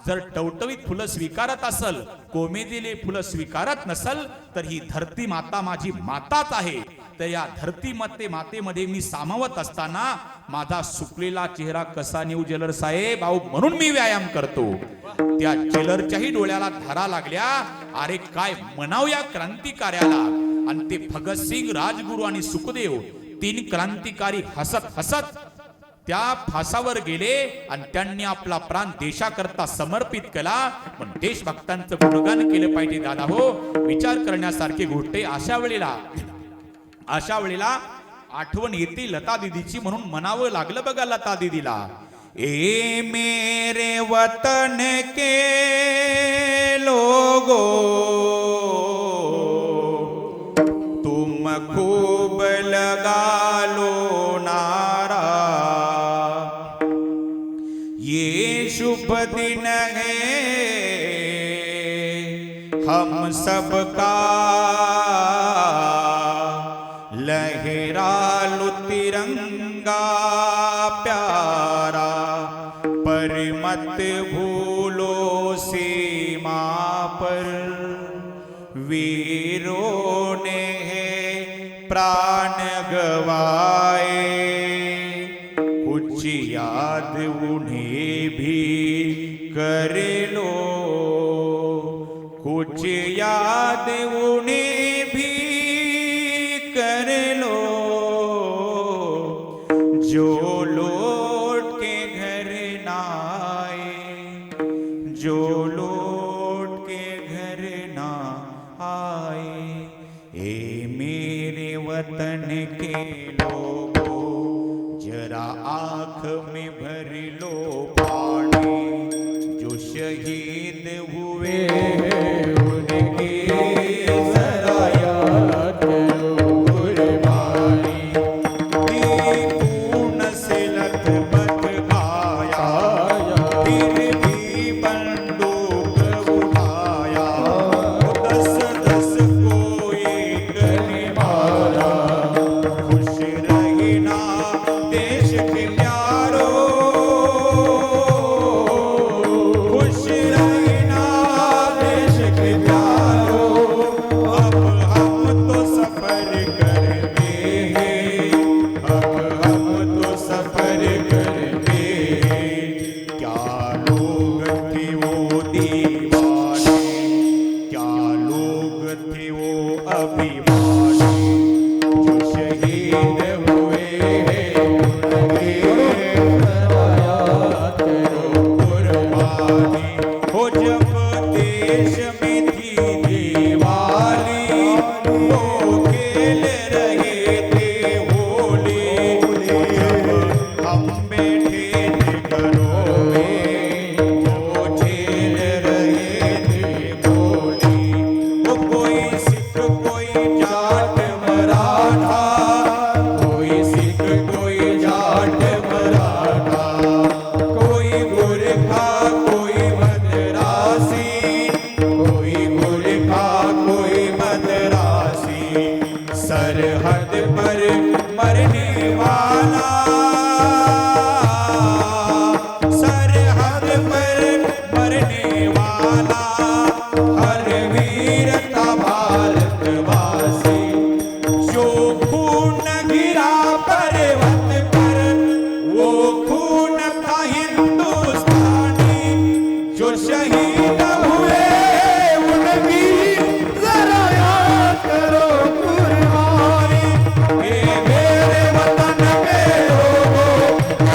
Speaker 1: जर टवटवीत फुलं स्वीकारत असल, कोमेजलेले फुलं स्वीकारत नसल, तर ही धरती माता माझी माताच आहे. तर या धरती मातेमध्ये मी सामावत असताना माझा सुकलेला चेहरा कसा नेऊ जेलर साहेब, अहो म्हणून मी व्यायाम करतो. त्या जेलरच्याही डोळ्याला धारा लागल्या. अरे काय म्हणाव या क्रांतिकार्याला. आणि ते भगतसिंग, राजगुरू आणि सुखदेव तीन क्रांतिकारी हसत हसत त्या फासावर गेले आणि त्यांनी आपला प्राण देशाकरता समर्पित केला. पण देशभक्तांचं गुणगान केलं पाहिजे दादा हो. विचार करण्यासारखी गोष्ट आहे. अशा वेळेला आठवण येते लता दीदीची, म्हणून म्हणावं लागलं बघा लता दीदीला. ए मेरे वतन के लोगो तुम खूब लगा लो नारा, ये शुभ दिन है हम सबका, लहरा लो तिरंगा प्यारा, पर मत भूलो सीमा पर वीरों ने प्राण गवाए, कुछ याद उन्हें भी कर लो, कुछ याद उन्हें भी कर लो, जो लौट के घर ना आए, जो लौट के घर ना आए. ए मेरे वतन के लोगों जरा आँख में भर लो पानी, जो शहीद हुए उनकी जरा याद करो कुर्बानी. पूर्ण से लथपथ आया, फिर भी बंदूक उठाया, 10-10 को एक ने मारा. खुश रहना देश के प्यारो, खुश रहना देश के प्यारो. अब हम तो सफर करते हैं, अब हम तो सफर करते हैं. क्या लोग थे वो दीवाने, क्या लोग थे वो अभिमानी, जो शहीद हुए हैं उनके याद करो कुर्बानी. हो जब देश में थी दिवाली, वो खेल रहे थे होली. जब हम बैठे थे घरों में, वो झेल रहे थे गोली. वो कोई सिख कोई जाट मराठा, कोई सिख कोई जाट मराठा, कोई गोरखा कोई मद्रासी, कोई गोरखा कोई मद्रासी. सरहद पर मरने वाला, सरहद पर मरने वाला, हर वीर था भारतवासी. जो खून गिरा पर्वत पर, वो खून था हिंदुस्तानी. जो शहीद हुए उनकी जरा याद करो कुर्बानी. ये मेरे वतन के लोगों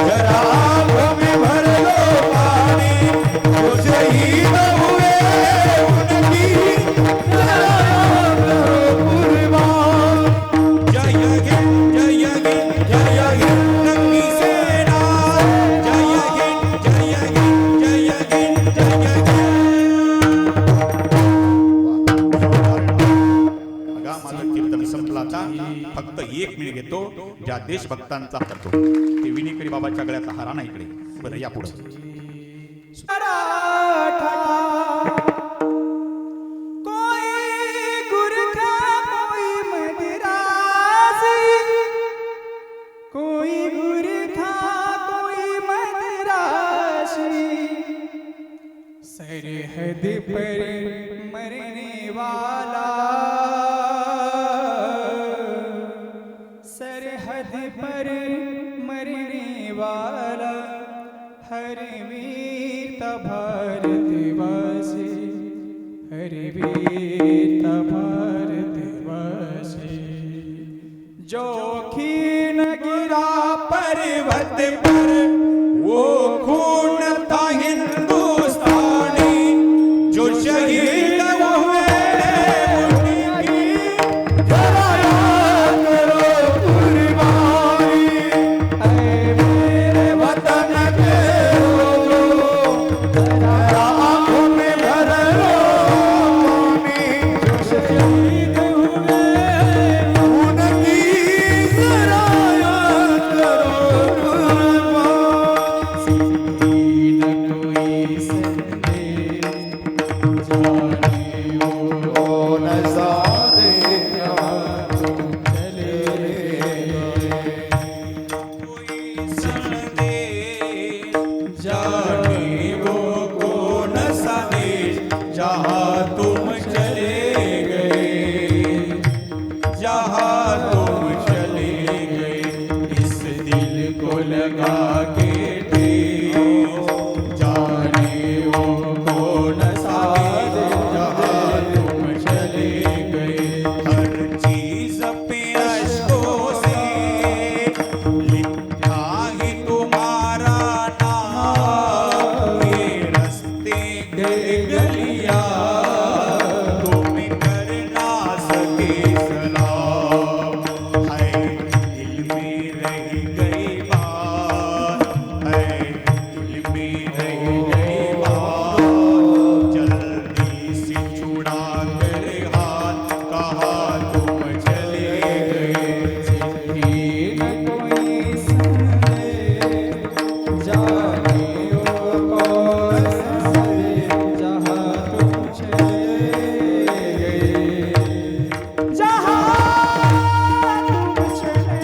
Speaker 1: जरा आँख में भर लो पानी, जो शहीद हुए उनकी जरा याद करो कुर्बानी. जय हिंद जय हिंद जय हिंद नंगी सेना, जय हिंद जय हिंद जय हिंद जय हिंद. बघा माझं कीर्तन संपलं आता. फक्त 1 मिनिट घेतो, ज्या देशभक्तांचा करतो ते विनीकरी बाबाच्या गळ्यातला हार आणा इकडे. बरं या पुढे.
Speaker 2: मराठा कोई गुरखा कोई मद्रासी, कोई गुरखा कोई मद्रासी. सरहद पर मरने वाला, पर मरने वाला हर वीर भारतवासी, हर वीर भारतवासी। जो खीन गिरा पर्वत पर वो खून था हिंदुस्तानी, जो शहीद हुए उनकी जरा याद करो कुर्बानी। ऐ मेरे वतन के लोगों, जरा आंखों में भर लो पानी। जो शहीद हुए उनकी जरा याद करो कुर्बानी। न कोई संदेश जाने वो न सादे तुम चले
Speaker 1: कोई संदेश
Speaker 2: जाने वो कौन सा देश जहाँ तुम चले गए, जहाँ तुम चले गए। इस दिल को लगा के ठेस, जाने वो कौन सा देश जहाँ तुम चले गए।
Speaker 1: हर चीज पे अश्कों से लिखा ही तुम्हारा नाम। ये रास्ते गए गलियां तुम कर ना सके सलाम। है दिल में रह गई बात, है दिल में रह गई बात। जल्दी से छुड़ा कर हाथ, कहा तुम चले गए।
Speaker 2: चिट्ठी न कोई संदेश जाने वो कौन सा देश जहाँ तुम चले गए, जहाँ तुम चले।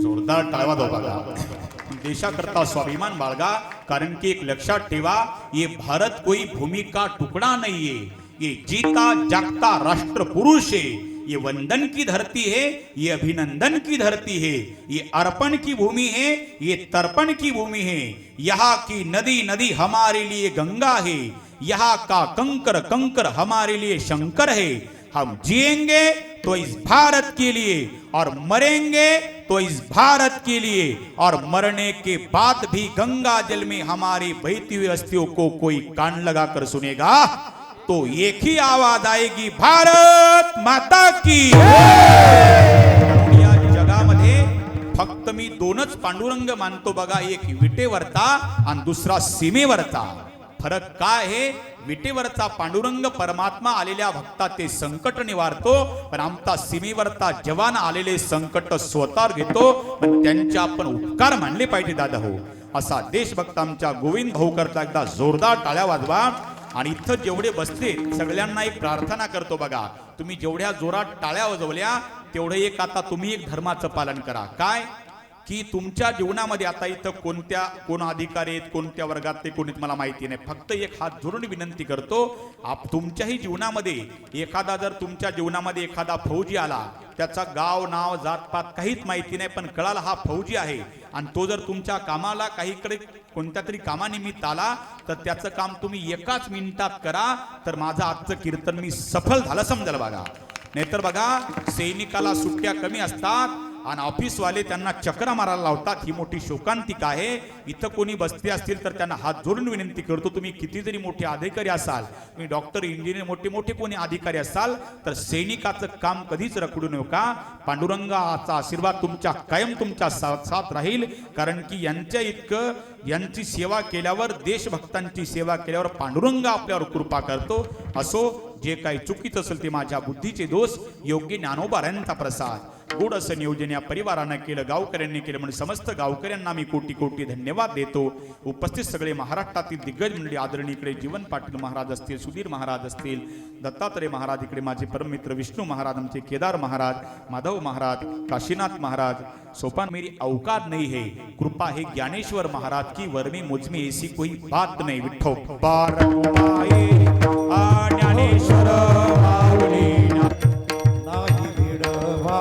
Speaker 1: जोरदार टाळवा दो बघा. देशाकरता स्वाभिमान बाळगा, कारण की एक लक्षात ठेवा, ये भारत कोई भूमि का टुकड़ा नहीं है, ये जीता जागता राष्ट्र पुरुष है. ये वंदन की धरती है, ये अभिनंदन की धरती है, ये अर्पण की भूमि है, ये तर्पण की भूमि है. यहाँ की नदी नदी हमारे लिए गंगा है, यहाँ का कंकर कंकर हमारे लिए शंकर है. हम जिएंगे तो इस भारत के लिए और मरेंगे तो इस भारत के लिए, और मरने के बाद भी गंगा जल में हमारी बहती हुई अस्थियों को कोई कान लगाकर सुनेगा तो एक ही आवाज आएगी, भारत माता की. या जगामध्ये फक्त मी दोनच पांडुरंग मानतो बघा, एक विटेवरचा आणि दुसरा सीमेवरचा. फरक काय आहे? विटेवरचा पांडुरंग परमात्मा आलेल्या भक्ताचे संकट निवारतो, पण आमचा सीमेवरचा जवान आलेले संकट स्वतःवर घेतो. पण त्यांचे आपण उपकार मानले पाहिजे दादा हो. असा देशभक्त आमच्या गोविंद भाऊ करता एकदा जोरदार टाळ्या वाजवा. आणि इथं जेवढे बसले सगळ्यांना एक प्रार्थना करतो बघा, तुम्ही जेवढ्या जोरात टाळ्या वाजवल्या तेवढे एक आता तुम्ही एक धर्माचं पालन करा. काय की तुमच्या जीवनामध्ये आता इथं कोण अधिकारी आहेत, कोणत्या वर्गात ते कोणीच मला माहिती नाही. फक्त एक हात जोडून विनंती करतो, तुमच्याही जीवनामध्ये एखादा जर तुमच्या जीवनामध्ये एखादा फौजी आला, त्याचा गाव नाव जातपात काहीच माहिती नाही, पण कळाला हा फौजी आहे आणि तो जर तुमच्या कामाला काहीकडे कोणत्या तरी कामानिमित्त आला तर त्याचं काम तुम्ही एकाच मिनिटात करा, तर माझं आजचं कीर्तन मी सफल झालं समजाल बघा. नाहीतर बघा सैनिकाला सुट्ट्या कमी असतात आणि ऑफिसवाले त्यांना चक्रा मारायला लावतात. ही मोठी शोकांतिका आहे. इथं कोणी बसते असतील तर त्यांना हात जोडून विनंती करतो, तुम्ही किती जरी मोठे अधिकारी असाल, तुम्ही डॉक्टर इंजिनियर मोठे मोठे कोणी अधिकारी असाल, तर सैनिकाचं काम कधीच रखडू नका. पांडुरंगाचा आशीर्वाद तुमच्या कायम तुमच्या साथ राहील. कारण की यांच्या इतकं यांची सेवा केल्यावर, देशभक्तांची सेवा केल्यावर पांडुरंग आपल्यावर कृपा करतो. असो, जे काही चुकीचं असेल ते माझ्या बुद्धीचे दोष, योग्य ज्ञानोबारायांचा प्रसाद. गोड असं नियोजन या परिवारानं केलं, गावकऱ्यांनी केलं, म्हणून समस्त गावकऱ्यांना मी कोटी कोटी धन्यवाद देतो. उपस्थित सगळे महाराष्ट्रातील दिग्गज मंडळी, आदरणीय इकडे जीवन पाटील महाराज असतील, सुधीर महाराज असतील, दत्तात्रय महाराज, इकडे माझे परममित्र विष्णू महाराज, आमचे केदार महाराज, माधव महाराज, काशीनाथ महाराज. सोपान मेरी औकात नहीं है, कृपा है ज्ञानेश्वर महाराज की, वर में मुझ में ऐसी कोई बात नहीं. विठ्ठो बारमाई ज्ञानेश्वर माऊली
Speaker 2: नाही भिडवा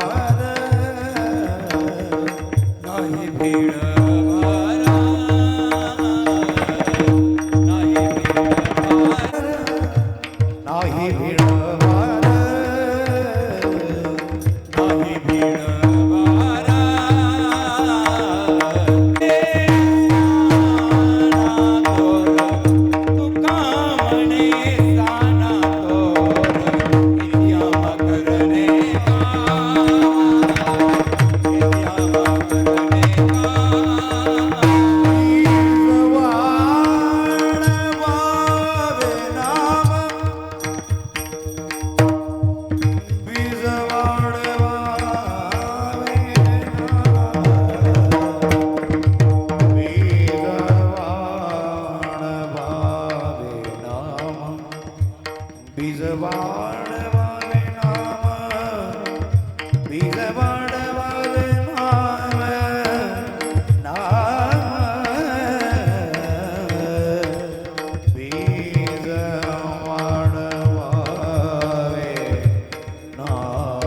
Speaker 3: वाढवावे नाम बीज वाढवावे नाम नाम बीज वाढवावे नाम